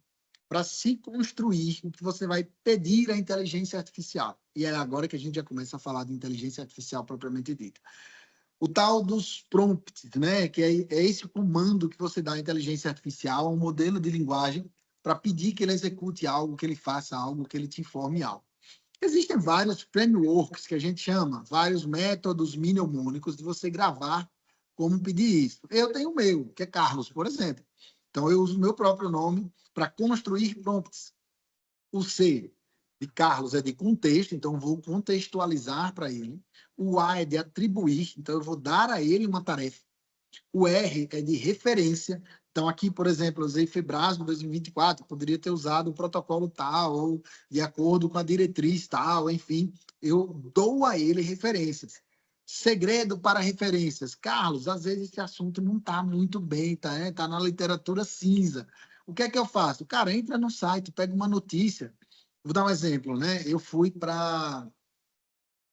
para se construir o que você vai pedir à inteligência artificial. E é agora que a gente já começa a falar de inteligência artificial propriamente dita. O tal dos prompts, né? Que é esse comando que você dá à inteligência artificial, um modelo de linguagem, para pedir que ele execute algo, que ele faça algo, que ele te informe algo. Existem vários frameworks que a gente chama, vários métodos mnemônicos de você gravar como pedir isso. Eu tenho o meu, que é Carlos, por exemplo. Então, eu uso o meu próprio nome para construir prompts. O C de Carlos é de contexto, então eu vou contextualizar para ele. O A é de atribuir, então eu vou dar a ele uma tarefa. O R é de referência. Então, aqui, por exemplo, eu usei Febrasgo 2024, poderia ter usado o protocolo tal, ou de acordo com a diretriz tal, enfim, eu dou a ele referências. Segredo para referências. Carlos, às vezes esse assunto não está muito bem, tá, né? Tá na literatura cinza. O que é que eu faço? Cara, entra no site, pega uma notícia. Vou dar um exemplo, né? Eu fui para...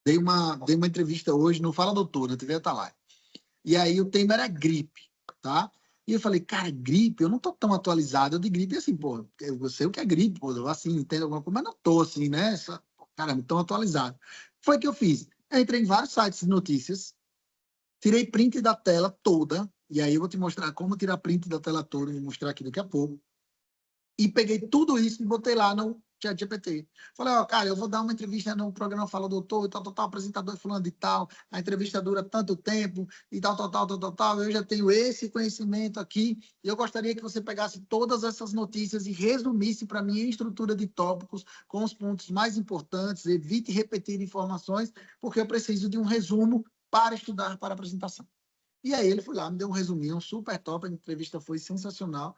dei uma entrevista hoje no Fala Doutor, na TV Atalaia. E aí o tema era gripe, tá? E eu falei, cara, gripe, eu não tô tão atualizado. Eu de gripe, assim, pô, eu sei o que é gripe, pô, eu assim, entendo alguma coisa, mas não tô assim, né? Cara, não tão atualizado. Foi o que eu fiz. Eu entrei em vários sites de notícias, tirei print da tela toda, e aí eu vou te mostrar como tirar print da tela toda, vou mostrar aqui daqui a pouco. E peguei tudo isso e botei lá no ChatGPT. Falei, ó, cara, eu vou dar uma entrevista no programa Fala Doutor, tal, apresentador fulano de tal, a entrevista dura tanto tempo, e tal, eu já tenho esse conhecimento aqui, e eu gostaria que você pegasse todas essas notícias e resumisse para mim em estrutura de tópicos, com os pontos mais importantes, evite repetir informações, porque eu preciso de um resumo para estudar para a apresentação. E aí ele foi lá, me deu um resuminho super top, a entrevista foi sensacional,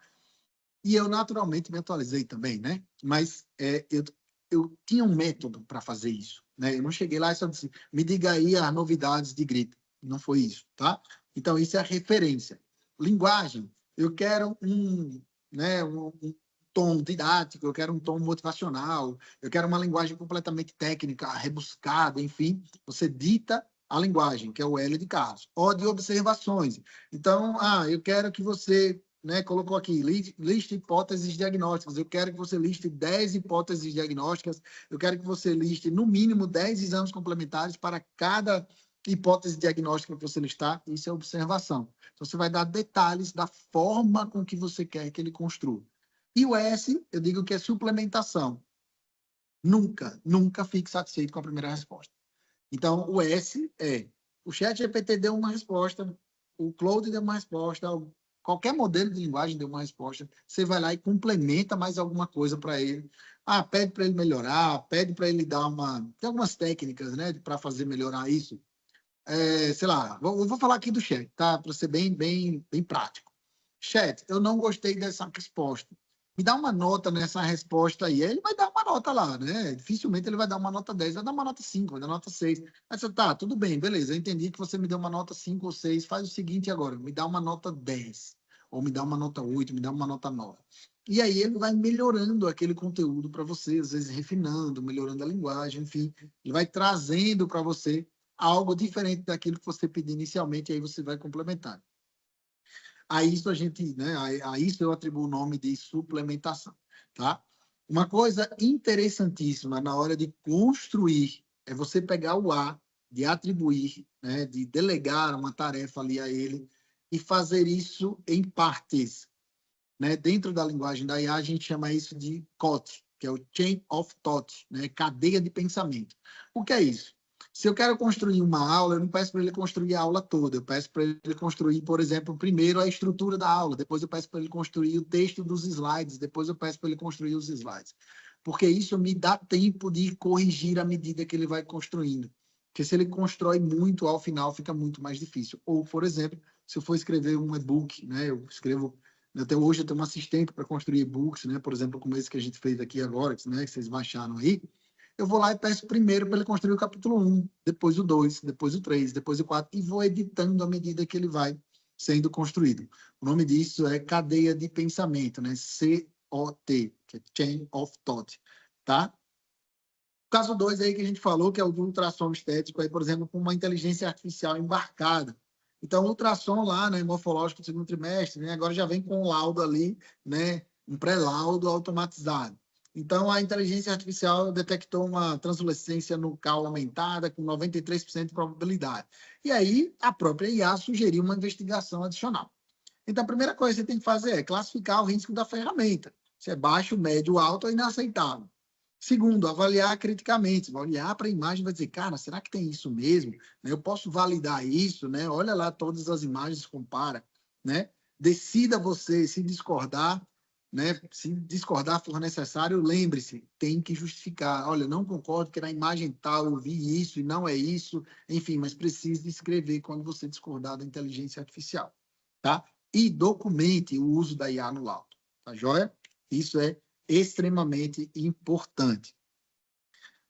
e eu, naturalmente, me atualizei também, né? Mas eu tinha um método para fazer isso, né? Eu não cheguei lá e só disse, me diga aí as novidades de gripe. Não foi isso, tá? Então, isso é a referência. Linguagem, eu quero né, um tom didático, eu quero um tom motivacional, eu quero uma linguagem completamente técnica, rebuscada, enfim. Você dita a linguagem, que é o L de Carlos. O de observações. Então, eu quero que você, né, colocou aqui, liste hipóteses diagnósticas. Eu quero que você liste 10 hipóteses diagnósticas. Eu quero que você liste, no mínimo, 10 exames complementares para cada hipótese diagnóstica que você listar. Isso é observação. Então, você vai dar detalhes da forma com que você quer que ele construa. E o S, eu digo que é suplementação. Nunca fique satisfeito com a primeira resposta. Então, o S é, o ChatGPT deu uma resposta, o Claude deu uma resposta, qualquer modelo de linguagem deu uma resposta, você vai lá e complementa mais alguma coisa para ele. Pede para ele melhorar, pede para ele dar uma... Tem algumas técnicas, né, para fazer melhorar isso. Sei lá, eu vou falar aqui do chat, tá? Para ser bem prático. Chat, eu não gostei dessa resposta. Me dá uma nota nessa resposta aí. Ele vai dar uma nota lá, né? Dificilmente ele vai dar uma nota 10, vai dar uma nota 5, vai dar uma nota 6. Aí você, tá, tudo bem, beleza. Eu entendi que você me deu uma nota 5 ou 6. Faz o seguinte agora, me dá uma nota 10. Ou me dá uma nota 8, me dá uma nota 9. E aí ele vai melhorando aquele conteúdo para você, às vezes refinando, melhorando a linguagem, enfim. Ele vai trazendo para você algo diferente daquilo que você pediu inicialmente, e aí você vai complementar. A isso a gente, né, a isso eu atribuo o nome de suplementação, tá? Uma coisa interessantíssima na hora de construir é você pegar o A, de atribuir, né, de delegar uma tarefa ali a ele, e fazer isso em partes, né? Dentro da linguagem da IA, a gente chama isso de COT, que é o Chain of Thought, né? Cadeia de pensamento. O que é isso? Se eu quero construir uma aula, eu não peço para ele construir a aula toda, eu peço para ele construir, por exemplo, primeiro a estrutura da aula, depois eu peço para ele construir o texto dos slides, depois eu peço para ele construir os slides. Porque isso me dá tempo de corrigir à medida que ele vai construindo. Porque se ele constrói muito, ao final fica muito mais difícil. Ou, por exemplo, se eu for escrever um e-book, né, hoje eu tenho um assistente para construir e-books, né, por exemplo, como esse que a gente fez aqui agora, né, que vocês baixaram aí, eu vou lá e peço primeiro para ele construir o capítulo 1, depois o 2, depois o 3, depois o 4, e vou editando à medida que ele vai sendo construído. O nome disso é cadeia de pensamento, né? COT, que é Chain of Thought, tá? O caso 2 aí que a gente falou, que é o do ultrassom estético, aí, por exemplo, com uma inteligência artificial embarcada. Então, o ultrassom lá, né, morfológico do segundo trimestre, né, agora já vem com um laudo ali, né, um pré-laudo automatizado. Então, a inteligência artificial detectou uma translucência nucal aumentada com 93% de probabilidade. E aí, a própria IA sugeriu uma investigação adicional. Então, a primeira coisa que você tem que fazer é classificar o risco da ferramenta. Se é baixo, médio, alto ou inaceitável. Segundo, avaliar criticamente. Vai olhar para a imagem e vai dizer, cara, será que tem isso mesmo? Eu posso validar isso, né? Olha lá todas as imagens, compara, né? Decida você se discordar, né? Se discordar for necessário, lembre-se, tem que justificar. Olha, não concordo que na imagem tal eu vi isso e não é isso, enfim, mas precisa escrever quando você discordar da inteligência artificial, tá? E documente o uso da IA no laudo, tá joia? Isso é extremamente importante.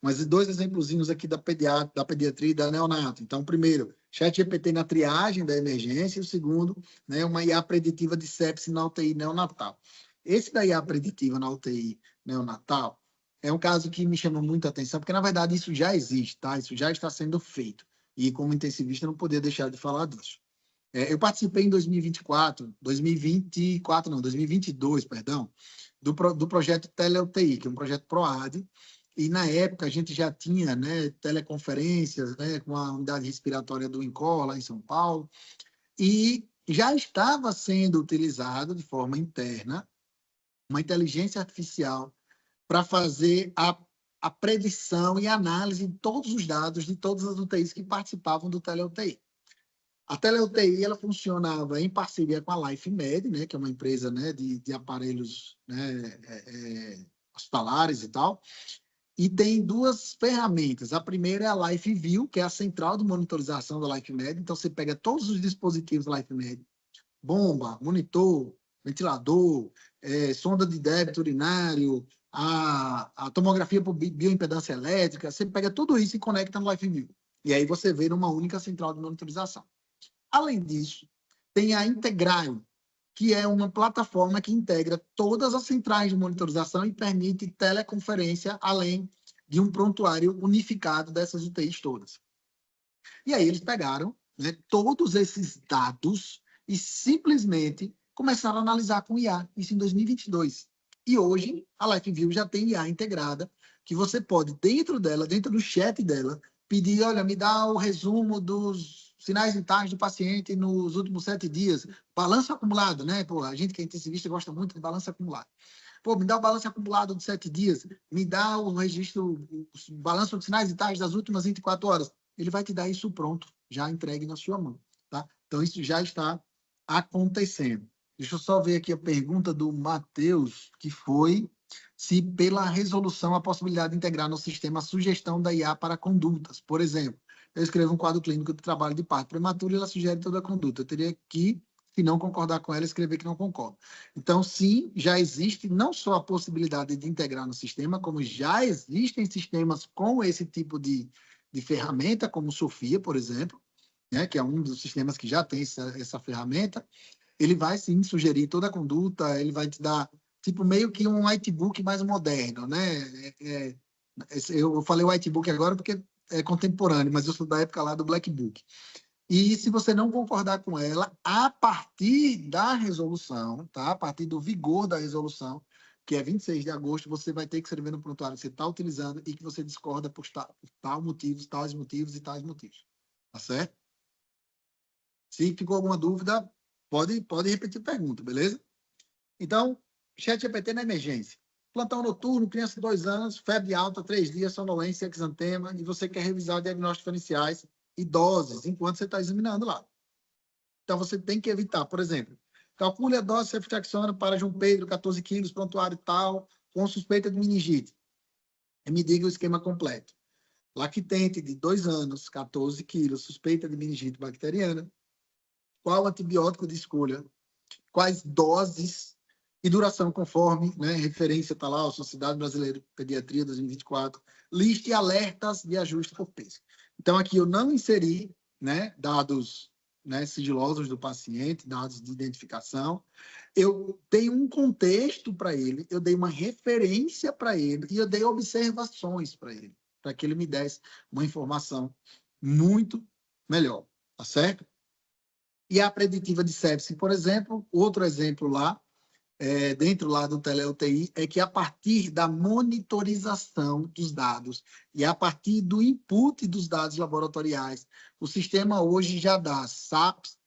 Mas dois exemplozinhos aqui da pediatria e da neonato. Então, primeiro, ChatGPT na triagem da emergência, e o segundo, né, uma IA preditiva de sepse na UTI neonatal. Esse da IA preditiva na UTI neonatal é um caso que me chama muita atenção, porque, na verdade, isso já existe, tá? Isso já está sendo feito. E, como intensivista, não podia deixar de falar disso. Eu participei em 2022, perdão, do projeto TeleUTI, que é um projeto PROAD, e na época a gente já tinha, né, teleconferências, né, com a unidade respiratória do INCOR, lá em São Paulo, e já estava sendo utilizado de forma interna uma inteligência artificial para fazer a predição e análise de todos os dados de todas as UTIs que participavam do TeleUTI. A TeleUTI ela funcionava em parceria com a LifeMed, né, que é uma empresa, né, de aparelhos, né, hospitalares e tal, e tem duas ferramentas. A primeira é a LifeView, que é a central de monitorização da LifeMed. Então, você pega todos os dispositivos da LifeMed, bomba, monitor, ventilador, sonda de débito urinário, a tomografia por bioimpedância elétrica, você pega tudo isso e conecta no LifeView. E aí você vê numa única central de monitorização. Além disso, tem a Integraio, que é uma plataforma que integra todas as centrais de monitorização e permite teleconferência, além de um prontuário unificado dessas UTIs todas. E aí eles pegaram, né, todos esses dados e simplesmente começaram a analisar com IA, isso em 2022. E hoje a LifeView já tem IA integrada, que você pode, dentro dela, dentro do chat dela, pedir, olha, me dá o resumo dos sinais vitais do paciente nos últimos 7 dias, balanço acumulado, né? Pô, a gente que é intensivista gosta muito de balanço acumulado. Pô, me dá o balanço acumulado de 7 dias, me dá o registro, o balanço de sinais vitais das últimas 24 horas. Ele vai te dar isso pronto, já entregue na sua mão, tá? Então, isso já está acontecendo. Deixa eu só ver aqui a pergunta do Matheus, que foi se pela resolução a possibilidade de integrar no sistema a sugestão da IA para condutas. Por exemplo, eu escrevo um quadro clínico de trabalho de parto prematuro e ela sugere toda a conduta. Eu teria que, se não concordar com ela, escrever que não concordo. Então, sim, já existe não só a possibilidade de integrar no sistema, como já existem sistemas com esse tipo de ferramenta, como o Sofia, por exemplo, né, que é um dos sistemas que já tem essa ferramenta. Ele vai, sim, sugerir toda a conduta, ele vai te dar, tipo, meio que um whitebook mais moderno, né? Eu falei whitebook agora porque é contemporâneo, mas eu sou da época lá do Black Book. E se você não concordar com ela, a partir da resolução, tá? A partir do vigor da resolução, que é 26 de agosto, você vai ter que escrever no prontuário que você está utilizando e que você discorda por tal motivos, tais motivos e tais motivos. Tá certo? Se ficou alguma dúvida, Pode repetir a pergunta, beleza? Então, ChatGPT na emergência. Plantão noturno, criança de 2 anos, febre alta, 3 dias, sonolência, exantema, e você quer revisar diagnósticos diferenciais e doses enquanto você está examinando lá. Então, você tem que evitar, por exemplo, calcule a dose de ceftriaxona para João Pedro, 14 quilos, prontuário tal, com suspeita de meningite. E me diga o esquema completo. Lactente de 2 anos, 14 quilos, suspeita de meningite bacteriana. Qual antibiótico de escolha? Quais doses e duração conforme, né? Referência está lá, a Sociedade Brasileira de Pediatria 2024. Liste alertas de ajuste por peso. Então, aqui eu não inseri, né, dados, né, sigilosos do paciente, dados de identificação. Eu dei um contexto para ele, eu dei uma referência para ele e eu dei observações para ele, para que ele me desse uma informação muito melhor, tá certo? E a preditiva de sepsis, por exemplo, outro exemplo lá, dentro lá do tele-UTI, é que a partir da monitorização dos dados e a partir do input dos dados laboratoriais, o sistema hoje já dá SAPS,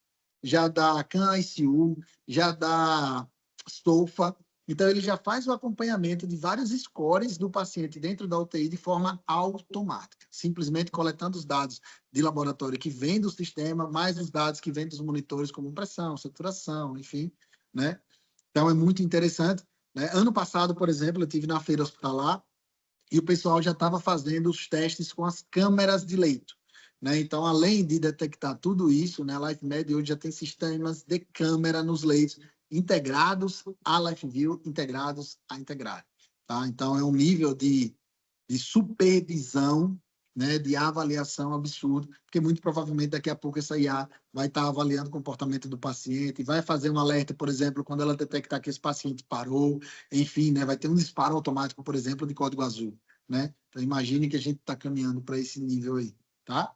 já dá CAN-ICU, já dá SOFA. Então, ele já faz o acompanhamento de vários scores do paciente dentro da UTI de forma automática, simplesmente coletando os dados de laboratório que vêm do sistema, mais os dados que vêm dos monitores, como pressão, saturação, enfim, né? Então, é muito interessante, né? Ano passado, por exemplo, eu estive na feira hospitalar e o pessoal já estava fazendo os testes com as câmeras de leito, né? Então, além de detectar tudo isso, né, a LifeMed hoje já tem sistemas de câmera nos leitos integrados à LifeView, integrados à Integrar, tá? Então, é um nível de supervisão, né, de avaliação absurdo, porque muito provavelmente daqui a pouco essa IA vai estar avaliando o comportamento do paciente, vai fazer um alerta, por exemplo, quando ela detectar que esse paciente parou, enfim, né, vai ter um disparo automático, por exemplo, de código azul, né? Então, imagine que a gente está caminhando para esse nível aí, tá?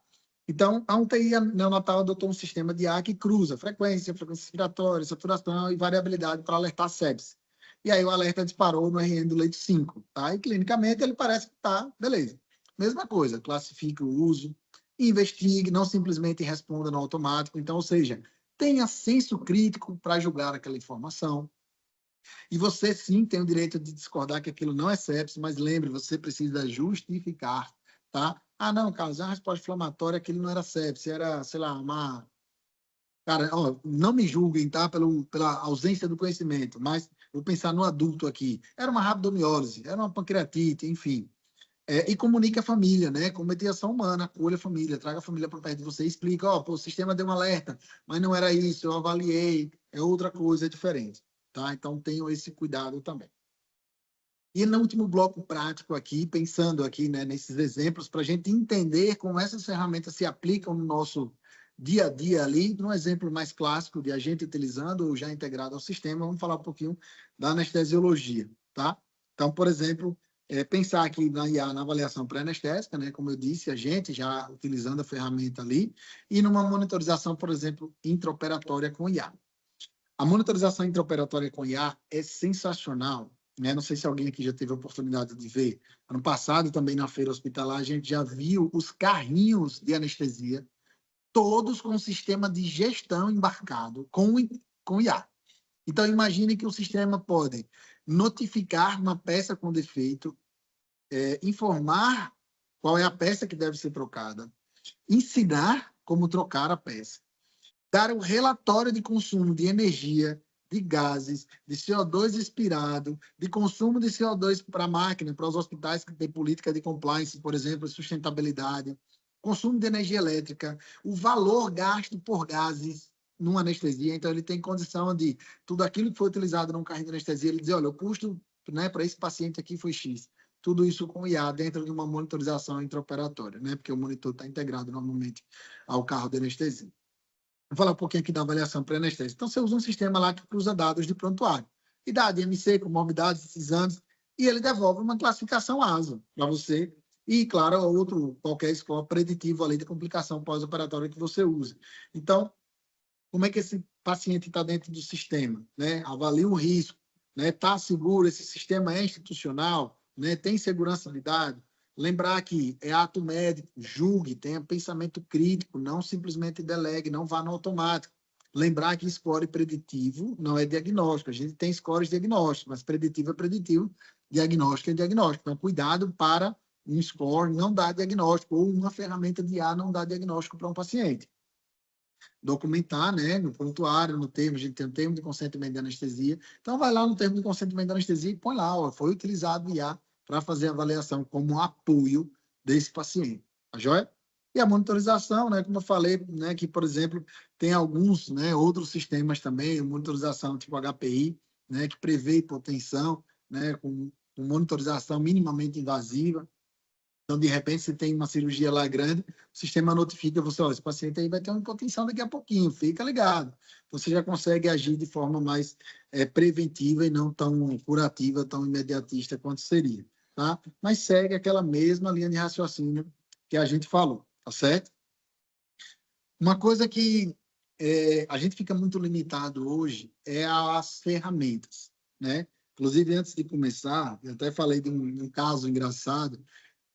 Então, a UTI neonatal adotou um sistema de IA que cruza frequência respiratória, saturação e variabilidade para alertar sepsis. E aí o alerta disparou no RN do leito 5, tá? E clinicamente ele parece que tá, beleza. Mesma coisa, classifique o uso, investigue, não simplesmente responda no automático. Então, ou seja, tenha senso crítico para julgar aquela informação. E você, sim, tem o direito de discordar que aquilo não é sepsis, mas lembre, você precisa justificar, tá? Ah, não, Carlos, é uma resposta inflamatória, aquilo não era sepsis, era, sei lá, uma... Cara, ó, não me julguem, tá? Pela ausência do conhecimento, mas vou pensar no adulto aqui. Era uma rabdomiólise, era uma pancreatite, enfim. E comunique a família, né? Com mediação humana, acolha a família, traga a família para perto de você e explica, ó, pô, o sistema deu um alerta, mas não era isso, eu avaliei, é outra coisa, é diferente, tá? Então, tenham esse cuidado também. E no último bloco prático aqui, pensando aqui, né, nesses exemplos, para a gente entender como essas ferramentas se aplicam no nosso dia a dia ali, num exemplo mais clássico de a gente utilizando ou já integrado ao sistema, vamos falar um pouquinho da anestesiologia, tá? Então, por exemplo, pensar aqui na IA, na avaliação pré-anestésica, né, como eu disse, a gente já utilizando a ferramenta ali, e numa monitorização, por exemplo, intraoperatória com IA. A monitorização intraoperatória com IA é sensacional, né? Não sei se alguém aqui já teve a oportunidade de ver. Ano passado, também na feira hospitalar, a gente já viu os carrinhos de anestesia, todos com sistema de gestão embarcado com IA. Então, imagine que o sistema pode notificar uma peça com defeito, informar qual é a peça que deve ser trocada, ensinar como trocar a peça, dar um relatório de consumo de energia, de gases, de CO2 expirado, de consumo de CO2 para a máquina, para os hospitais que têm política de compliance, por exemplo, sustentabilidade, consumo de energia elétrica, o valor gasto por gases numa anestesia. Então, ele tem condição de tudo aquilo que foi utilizado num carrinho de anestesia, ele dizer, olha, o custo, né, para esse paciente aqui foi X. Tudo isso com IA dentro de uma monitorização intraoperatória, né, porque o monitor está integrado normalmente ao carro de anestesia. Vou falar um pouquinho aqui da avaliação pré-anestésica. Então, você usa um sistema lá que cruza dados de prontuário. Idade, MC, comorbidades, exames, e ele devolve uma classificação ASA para você. E, claro, qualquer score preditivo ali de complicação pós-operatória que você use. Então, como é que esse paciente está dentro do sistema? Né? Avalia o risco. Está seguro? Esse sistema é institucional? Né? Tem segurança de dados? Lembrar que é ato médico, julgue, tenha pensamento crítico, não simplesmente delegue, não vá no automático. Lembrar que score preditivo não é diagnóstico. A gente tem scores diagnósticos, mas preditivo é preditivo, diagnóstico é diagnóstico. Então, cuidado para um score não dar diagnóstico, ou uma ferramenta de IA não dar diagnóstico para um paciente. Documentar, né, no prontuário, no termo, a gente tem um termo de consentimento de anestesia. Então, vai lá no termo de consentimento de anestesia e põe lá, ó, foi utilizado IA para fazer a avaliação como apoio desse paciente. Tá joia? E a monitorização, né, como eu falei, né, que, por exemplo, tem alguns, né, outros sistemas também, monitorização tipo HPI, né, que prevê hipotensão, né, com monitorização minimamente invasiva. Então, de repente, você tem uma cirurgia lá grande, o sistema notifica você, ó, esse paciente aí vai ter uma hipotensão daqui a pouquinho, fica ligado. Você já consegue agir de forma mais preventiva e não tão curativa, tão imediatista quanto seria, tá? Mas segue aquela mesma linha de raciocínio que a gente falou, tá certo? Uma coisa que a gente fica muito limitado hoje é as ferramentas, né? Inclusive, antes de começar, eu até falei de um caso engraçado,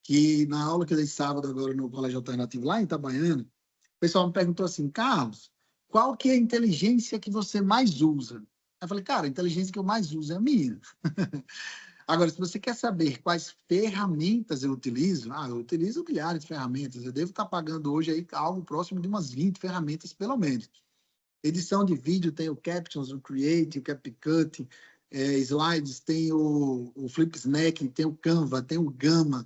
que na aula que eu dei sábado agora no Colégio Alternativo, lá em Itabaiana, o pessoal me perguntou assim, Carlos, qual que é a inteligência que você mais usa? Eu falei, cara, a inteligência que eu mais uso é a minha. Agora, se você quer saber quais ferramentas eu utilizo, eu utilizo milhares de ferramentas. Eu devo estar pagando hoje aí algo próximo de umas 20 ferramentas, pelo menos. Edição de vídeo tem o Captions, o Create, o CapCut, slides, tem o Flipsnack, tem o Canva, tem o Gamma,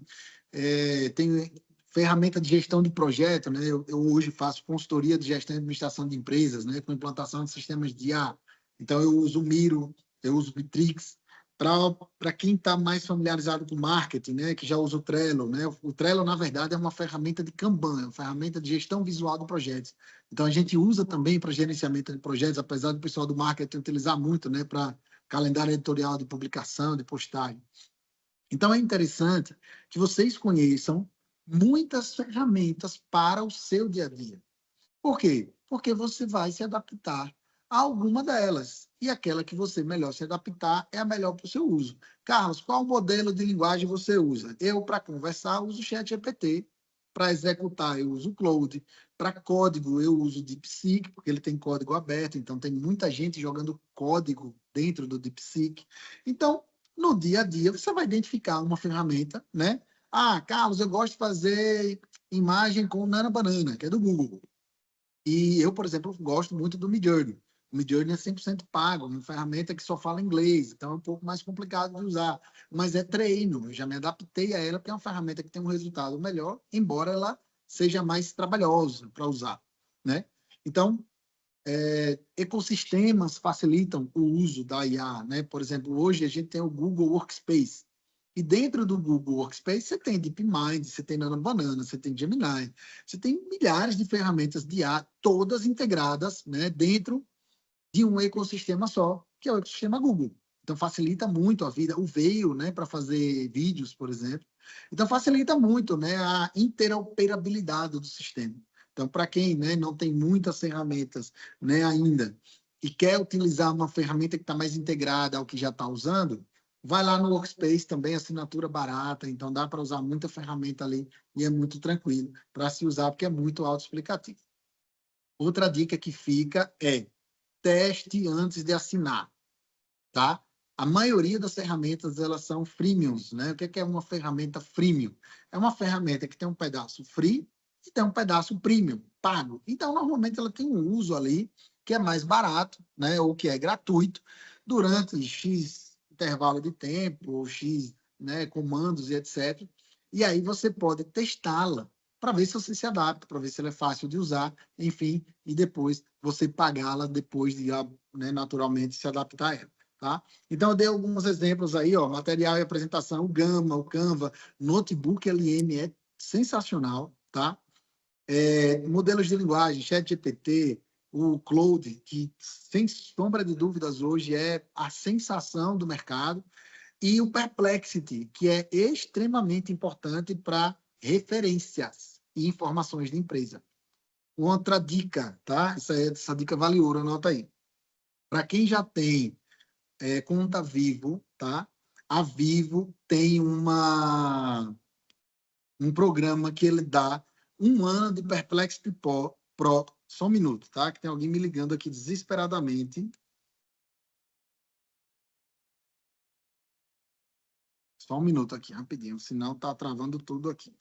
tem ferramenta de gestão de projeto, né? Eu hoje faço consultoria de gestão e administração de empresas, né? Com implantação de sistemas de IA. Então, eu uso o Miro, eu uso o Bitrix. Para quem está mais familiarizado com marketing, né? Que já usa o Trello, né? O Trello, na verdade, é uma ferramenta de Kanban, é uma ferramenta de gestão visual de projetos. Então, a gente usa também para gerenciamento de projetos, apesar do pessoal do marketing utilizar muito, né? Para calendário editorial de publicação, de postagem. Então, é interessante que vocês conheçam muitas ferramentas para o seu dia a dia. Por quê? Porque você vai se adaptar a alguma delas. E aquela que você melhor se adaptar é a melhor para o seu uso. Carlos, qual modelo de linguagem você usa? Eu, para conversar, uso o ChatGPT. Para executar, eu uso o Claude. Para código, eu uso o DeepSeek, porque ele tem código aberto. Então, tem muita gente jogando código dentro do DeepSeek. Então, no dia a dia, você vai identificar uma ferramenta, né? Carlos, eu gosto de fazer imagem com Nana Banana, que é do Google. E eu, por exemplo, gosto muito do Midjourney. O Midjourney é 100% pago, uma ferramenta que só fala inglês, então é um pouco mais complicado de usar. Mas é treino, eu já me adaptei a ela, porque é uma ferramenta que tem um resultado melhor, embora ela seja mais trabalhosa para usar, né? Então, ecossistemas facilitam o uso da IA, né? Por exemplo, hoje a gente tem o Google Workspace. E dentro do Google Workspace você tem DeepMind, você tem Nano Banana, você tem Gemini, você tem milhares de ferramentas de IA, todas integradas, né, dentro de um ecossistema só, que é o ecossistema Google. Então facilita muito a vida, o Veio, né, para fazer vídeos, por exemplo. Então facilita muito, né, a interoperabilidade do sistema. Então, para quem, né, não tem muitas ferramentas, né, ainda e quer utilizar uma ferramenta que está mais integrada ao que já está usando, vai lá no Workspace também, assinatura barata, então dá para usar muita ferramenta ali e é muito tranquilo para se usar, porque é muito autoexplicativo. Outra dica que fica é teste antes de assinar, tá? A maioria das ferramentas, elas são freemiums, né? O que é uma ferramenta freemium? É uma ferramenta que tem um pedaço free e tem um pedaço premium, pago. Então, normalmente, ela tem um uso ali que é mais barato, né? Ou que é gratuito, durante X intervalo de tempo, ou X, né, comandos e etc. E aí você pode testá-la para ver se você se adapta, para ver se ela é fácil de usar, enfim, e depois você pagá-la depois de, né, naturalmente, se adaptar a ela. Tá? Então, eu dei alguns exemplos aí, ó, material e apresentação, o Gamma, o Canva, Notebook LM é sensacional, tá? Modelos de linguagem, ChatGPT, o Claude, que, sem sombra de dúvidas, hoje é a sensação do mercado, e o Perplexity, que é extremamente importante para referências e informações de empresa. Outra dica, tá? Essa dica vale ouro, anota aí. Para quem já tem conta Vivo, tá? A Vivo tem um programa que ele dá 1 ano de Perplexity Pro Pro. Só um minuto, tá? Que tem alguém me ligando aqui desesperadamente. Só um minuto aqui, rapidinho, senão tá travando tudo aqui.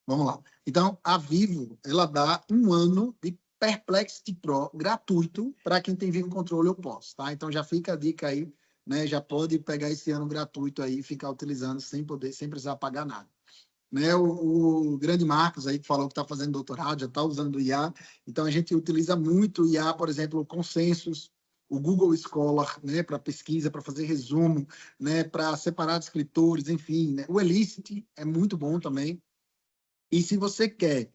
Vamos lá. Então, a Vivo, ela dá 1 ano de Perplexity Pro gratuito para quem tem Vivo Controle ou Pós, tá? Então, já fica a dica aí, né? Já pode pegar esse ano gratuito aí e ficar utilizando sem precisar pagar nada. Né? O grande Marcos aí que falou que está fazendo doutorado, já está usando o IA. Então, a gente utiliza muito o IA, por exemplo, o Consensus, o Google Scholar, né, para pesquisa, para fazer resumo, né, para separar escritores, enfim. Né? O Elicit é muito bom também. E se você quer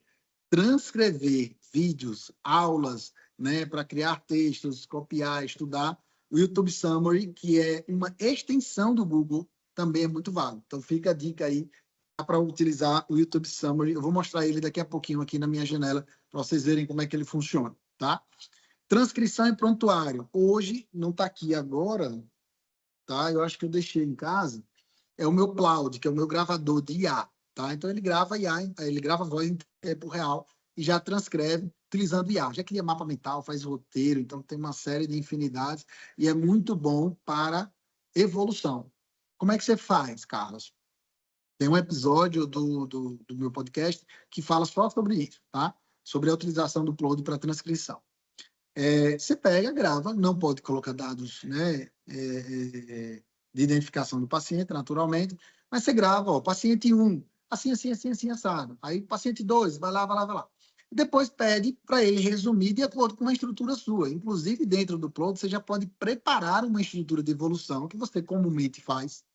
transcrever vídeos, aulas, né, para criar textos, copiar, estudar, o YouTube Summary, que é uma extensão do Google, também é muito válido. Então, fica a dica aí para utilizar o YouTube Summary. Eu vou mostrar ele daqui a pouquinho aqui na minha janela, para vocês verem como é que ele funciona, tá? Transcrição e prontuário. Hoje, não está aqui agora, tá? Eu acho que eu deixei em casa. É o meu Cloud, que é o meu gravador de IA, tá? Então, ele grava IA, ele grava voz em tempo real e já transcreve utilizando IA. Já cria mapa mental, faz roteiro, então tem uma série de infinidades e é muito bom para evolução. Como é que você faz, Carlos? Tem um episódio do meu podcast que fala só sobre isso, tá? Sobre a utilização do Claude para transcrição. Você pega, grava, não pode colocar dados, né, de identificação do paciente, naturalmente, mas você grava, ó, paciente 1, assim, assado. Aí, paciente 2, vai lá. Depois pede para ele resumir de acordo com uma estrutura sua. Inclusive, dentro do Claude, você já pode preparar uma estrutura de evolução que você comumente faz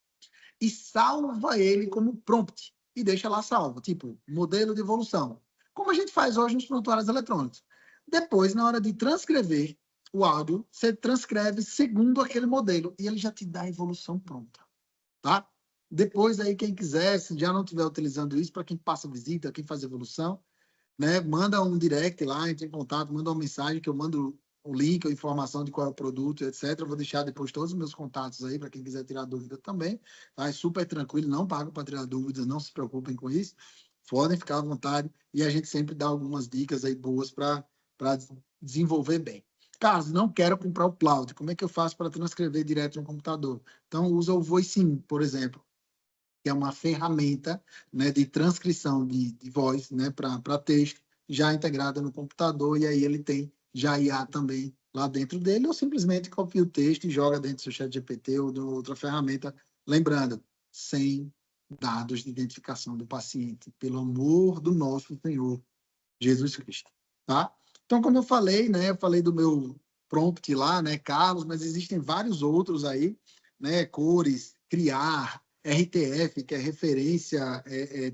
e salva ele como prompt e deixa lá salvo, tipo, modelo de evolução. Como a gente faz hoje nos prontuários eletrônicos. Depois, na hora de transcrever o áudio, você transcreve segundo aquele modelo e ele já te dá a evolução pronta, tá? Depois aí, quem quiser, se já não estiver utilizando isso, para quem passa visita, quem faz evolução, né, manda um direct lá, entre em contato, manda uma mensagem que eu mando o link, a informação de qual é o produto, etc. Eu vou deixar depois todos os meus contatos aí para quem quiser tirar dúvida também. Tá? É super tranquilo, não pago para tirar dúvidas, não se preocupem com isso. Podem ficar à vontade e a gente sempre dá algumas dicas aí boas para desenvolver bem. Carlos, não quero comprar o cloud. Como é que eu faço para transcrever direto no computador? Então, usa o Voicing, por exemplo, que é uma ferramenta, né, de transcrição de voz, né, para texto, já integrada no computador, e aí ele tem já IA também lá dentro dele, ou simplesmente copia o texto e joga dentro do seu chat GPT ou de outra ferramenta. Lembrando, sem dados de identificação do paciente, pelo amor do nosso Senhor Jesus Cristo, tá? Então, como eu falei, né, eu falei do meu prompt lá, né, Carlos, mas existem vários outros aí, né, cores, criar, RTF, que é referência,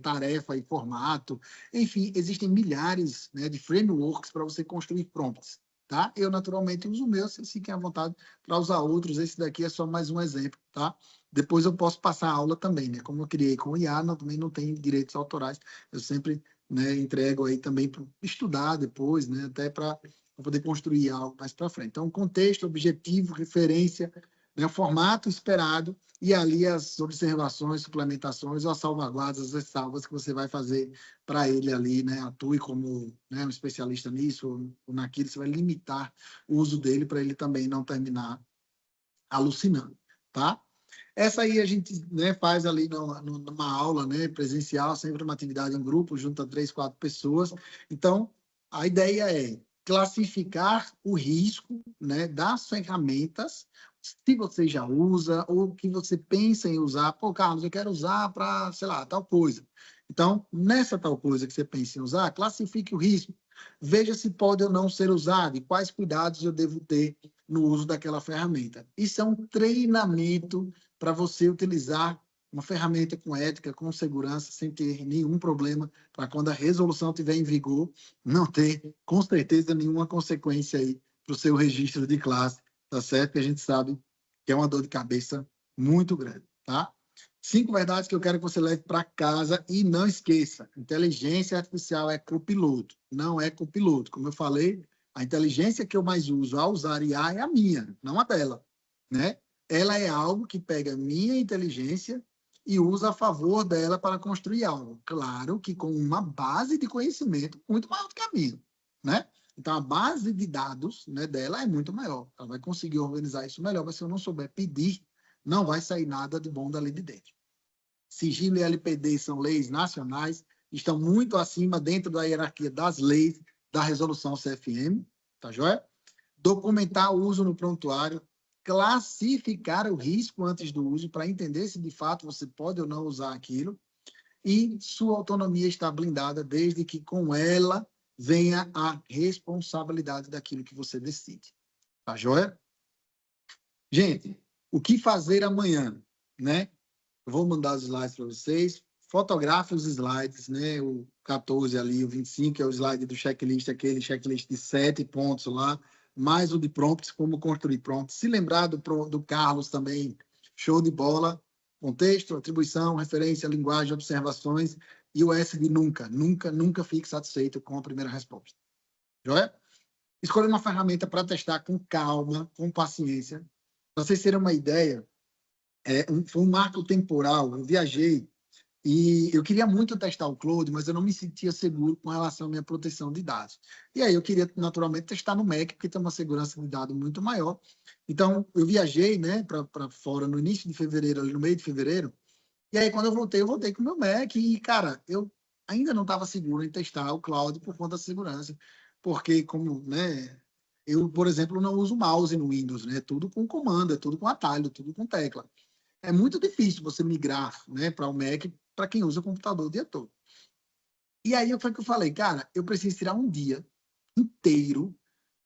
tarefa e formato. Enfim, existem milhares, né, de frameworks para você construir prompts, tá? Eu, naturalmente, uso o meu, vocês fiquem à vontade para usar outros. Esse daqui é só mais um exemplo, tá? Depois eu posso passar a aula também, né? Como eu criei com o IA, também não tem direitos autorais. Eu sempre, né, entrego aí também para estudar depois, né? Até para poder construir algo mais para frente. Então, contexto, objetivo, referência, né, formato esperado e ali as observações, suplementações ou as salvaguardas, as salvas que você vai fazer para ele ali, né? Atue como, né, um especialista nisso ou naquilo, você vai limitar o uso dele para ele também não terminar alucinando, tá? Essa aí a gente, né, faz ali numa aula, né, presencial, sempre uma atividade em grupo, junta 3, 4 pessoas. Então, a ideia é classificar o risco, né, das ferramentas, se você já usa ou que você pensa em usar. Pô, Carlos, eu quero usar para, sei lá, tal coisa. Então, nessa tal coisa que você pensa em usar, classifique o risco. Veja se pode ou não ser usado e quais cuidados eu devo ter no uso daquela ferramenta. Isso é um treinamento para você utilizar uma ferramenta com ética, com segurança, sem ter nenhum problema, para quando a resolução estiver em vigor, não ter, com certeza, nenhuma consequência aí para o seu registro de classe, tá certo? Que a gente sabe que é uma dor de cabeça muito grande, tá? 5 verdades que eu quero que você leve para casa e não esqueça, inteligência artificial é copiloto, não é copiloto. Como eu falei, a inteligência que eu mais uso ao usar IA é a minha, não a dela, né? Ela é algo que pega minha inteligência e usa a favor dela para construir algo. Claro que com uma base de conhecimento muito maior do que a minha, né? Então, a base de dados, né, dela é muito maior. Ela vai conseguir organizar isso melhor, mas se eu não souber pedir, não vai sair nada de bom dali de dentro. Sigilo e LPD são leis nacionais, estão muito acima dentro da hierarquia das leis da resolução CFM, tá joia? Documentar o uso no prontuário, classificar o risco antes do uso para entender se de fato você pode ou não usar aquilo, e sua autonomia está blindada desde que com ela venha a responsabilidade daquilo que você decide. Tá joia? Gente, o que fazer amanhã, né? Eu vou mandar os slides para vocês. Fotografe os slides, né? O 14 ali, o 25 é o slide do checklist, aquele checklist de 7 pontos lá, mais o de prompts, como construir prompts. Se lembrar do Carlos também, show de bola. Contexto, atribuição, referência, linguagem, observações e o S de nunca. Nunca, nunca fique satisfeito com a primeira resposta. Joia? Escolha uma ferramenta para testar com calma, com paciência. Para vocês terem uma ideia, foi um marco temporal. Eu viajei e eu queria muito testar o Cloud, mas eu não me sentia seguro com relação à minha proteção de dados. E aí eu queria, naturalmente, testar no Mac, porque tem uma segurança de dados muito maior. Então, eu viajei, né, para fora no início de fevereiro, ali no meio de fevereiro, e aí quando eu voltei com o meu Mac e, cara, eu ainda não estava seguro em testar o Cloud por conta da segurança, porque como, né, eu, por exemplo, não uso mouse no Windows, né, tudo com comando, é tudo com atalho, tudo com tecla. É muito difícil você migrar, né, para o Mac para quem usa o computador o dia todo. E aí foi que eu falei, cara, eu preciso tirar um dia inteiro,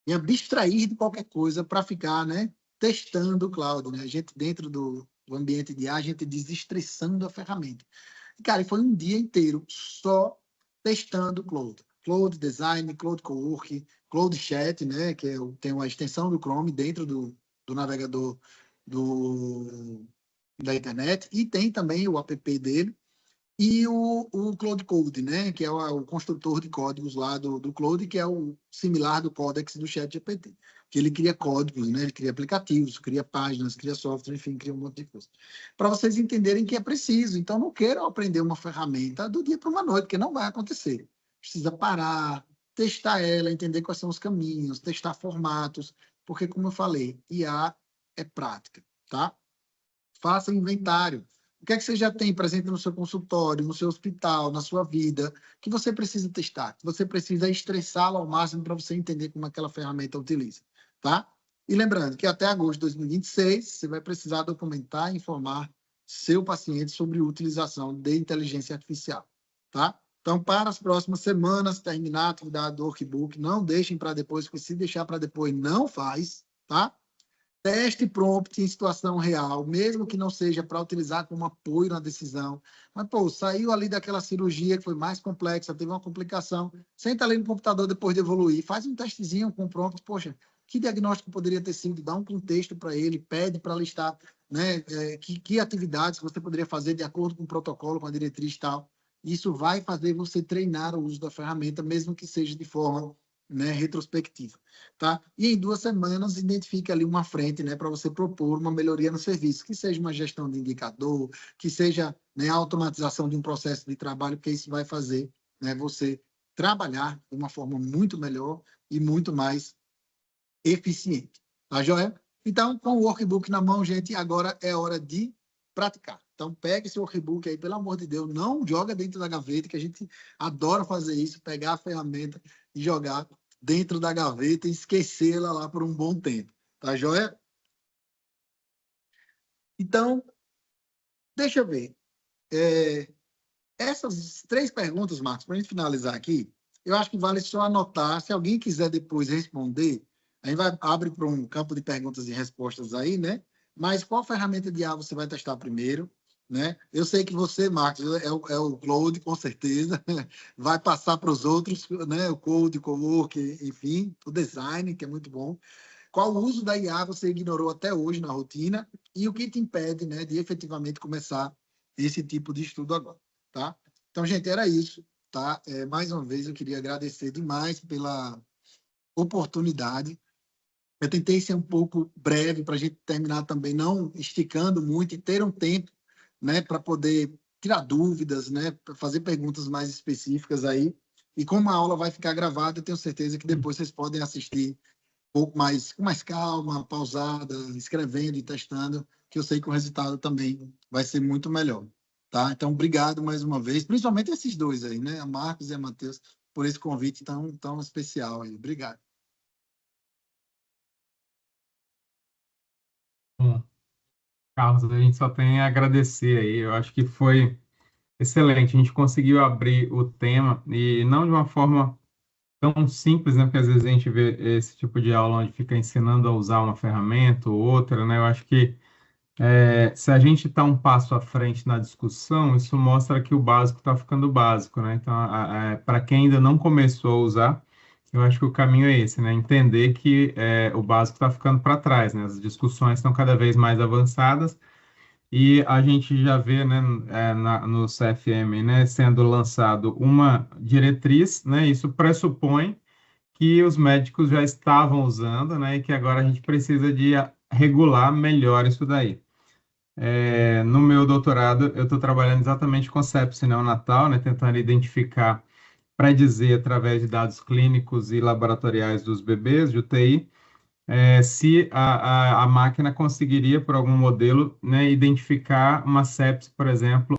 me abstrair de qualquer coisa para ficar, né, testando o cloud, né? A gente dentro do ambiente de IA, a gente desestressando a ferramenta. E, cara, foi um dia inteiro só testando o cloud. Cloud Design, Cloud Cowork, Cloud Chat, né, que tem uma extensão do Chrome dentro do navegador da internet, e tem também o app dele, e o Cloud Code, né, que é o construtor de códigos lá do Cloud, que é o similar do Codex do ChatGPT, que ele cria códigos, né, ele cria aplicativos, cria páginas, cria software, enfim, cria um monte de coisa. Para vocês entenderem que é preciso. Então, não queiram aprender uma ferramenta do dia para uma noite, porque não vai acontecer. Precisa parar, testar ela, entender quais são os caminhos, testar formatos, porque, como eu falei, IA é prática, tá? Faça inventário. O que é que você já tem presente no seu consultório, no seu hospital, na sua vida, que você precisa testar, que você precisa estressá-lo ao máximo para você entender como aquela ferramenta utiliza, tá? E lembrando que até agosto de 2026, você vai precisar documentar e informar seu paciente sobre a utilização de inteligência artificial, tá? Então, para as próximas semanas, terminar a atividade do workbook, não deixem para depois, porque se deixar para depois, não faz, tá? Teste prompt em situação real, mesmo que não seja para utilizar como apoio na decisão. Mas, pô, saiu ali daquela cirurgia que foi mais complexa, teve uma complicação. Senta ali no computador depois de evoluir, faz um testezinho com o prompt. Poxa, que diagnóstico poderia ter sido? Dá um contexto para ele, pede para listar, né, que atividades você poderia fazer de acordo com o protocolo, com a diretriz e tal. Isso vai fazer você treinar o uso da ferramenta, mesmo que seja de forma, né, retrospectiva, tá? E em 2 semanas identifica ali uma frente, né, para você propor uma melhoria no serviço, que seja uma gestão de indicador, que seja, né, a automatização de um processo de trabalho, porque isso vai fazer, né, você trabalhar de uma forma muito melhor e muito mais eficiente, tá joia? Então, com o workbook na mão, gente, agora é hora de praticar. Então, pega esse workbook aí, pelo amor de Deus, não joga dentro da gaveta, que a gente adora fazer isso, pegar a ferramenta e jogar dentro da gaveta e esquecê-la lá por um bom tempo. Tá joia? Então, deixa eu ver. Essas 3 perguntas, Marcos, para a gente finalizar aqui, eu acho que vale só anotar. Se alguém quiser depois responder, a gente abre para um campo de perguntas e respostas aí, né? Mas qual ferramenta de IA você vai testar primeiro? Né? Eu sei que você, Marcos, é o Cloud, com certeza, vai passar para os outros, né? O Code, o Cowork, enfim, o Design, que é muito bom. Qual o uso da IA você ignorou até hoje na rotina e o que te impede, né, de efetivamente começar esse tipo de estudo agora, tá? Então, gente, era isso, tá? Mais uma vez, eu queria agradecer demais pela oportunidade. Eu tentei ser um pouco breve para a gente terminar também, não esticando muito e ter um tempo, né, para poder tirar dúvidas, né, fazer perguntas mais específicas aí. E como a aula vai ficar gravada, eu tenho certeza que depois vocês podem assistir um pouco mais, com mais calma, pausada, escrevendo e testando, que eu sei que o resultado também vai ser muito melhor, tá? Então, obrigado mais uma vez, principalmente esses dois aí, né, a Marcos e a Matheus, por esse convite tão especial aí. Obrigado. Bom, Carlos, a gente só tem a agradecer aí. Eu acho que foi excelente. A gente conseguiu abrir o tema e não de uma forma tão simples, né? Porque às vezes a gente vê esse tipo de aula onde fica ensinando a usar uma ferramenta ou outra, né? Eu acho que se a gente está um passo à frente na discussão, isso mostra que o básico está ficando básico, né? Então, para quem ainda não começou a usar, eu acho que o caminho é esse, né? Entender que o básico está ficando para trás, né? As discussões estão cada vez mais avançadas e a gente já vê, né, no CFM, né, sendo lançado uma diretriz, né? Isso pressupõe que os médicos já estavam usando, né? E que agora a gente precisa de regular melhor isso daí. No meu doutorado, eu estou trabalhando exatamente com sepse neonatal, né, tentando identificar, predizer através de dados clínicos e laboratoriais dos bebês de UTI, se a máquina conseguiria, por algum modelo, né, identificar uma sepse, por exemplo,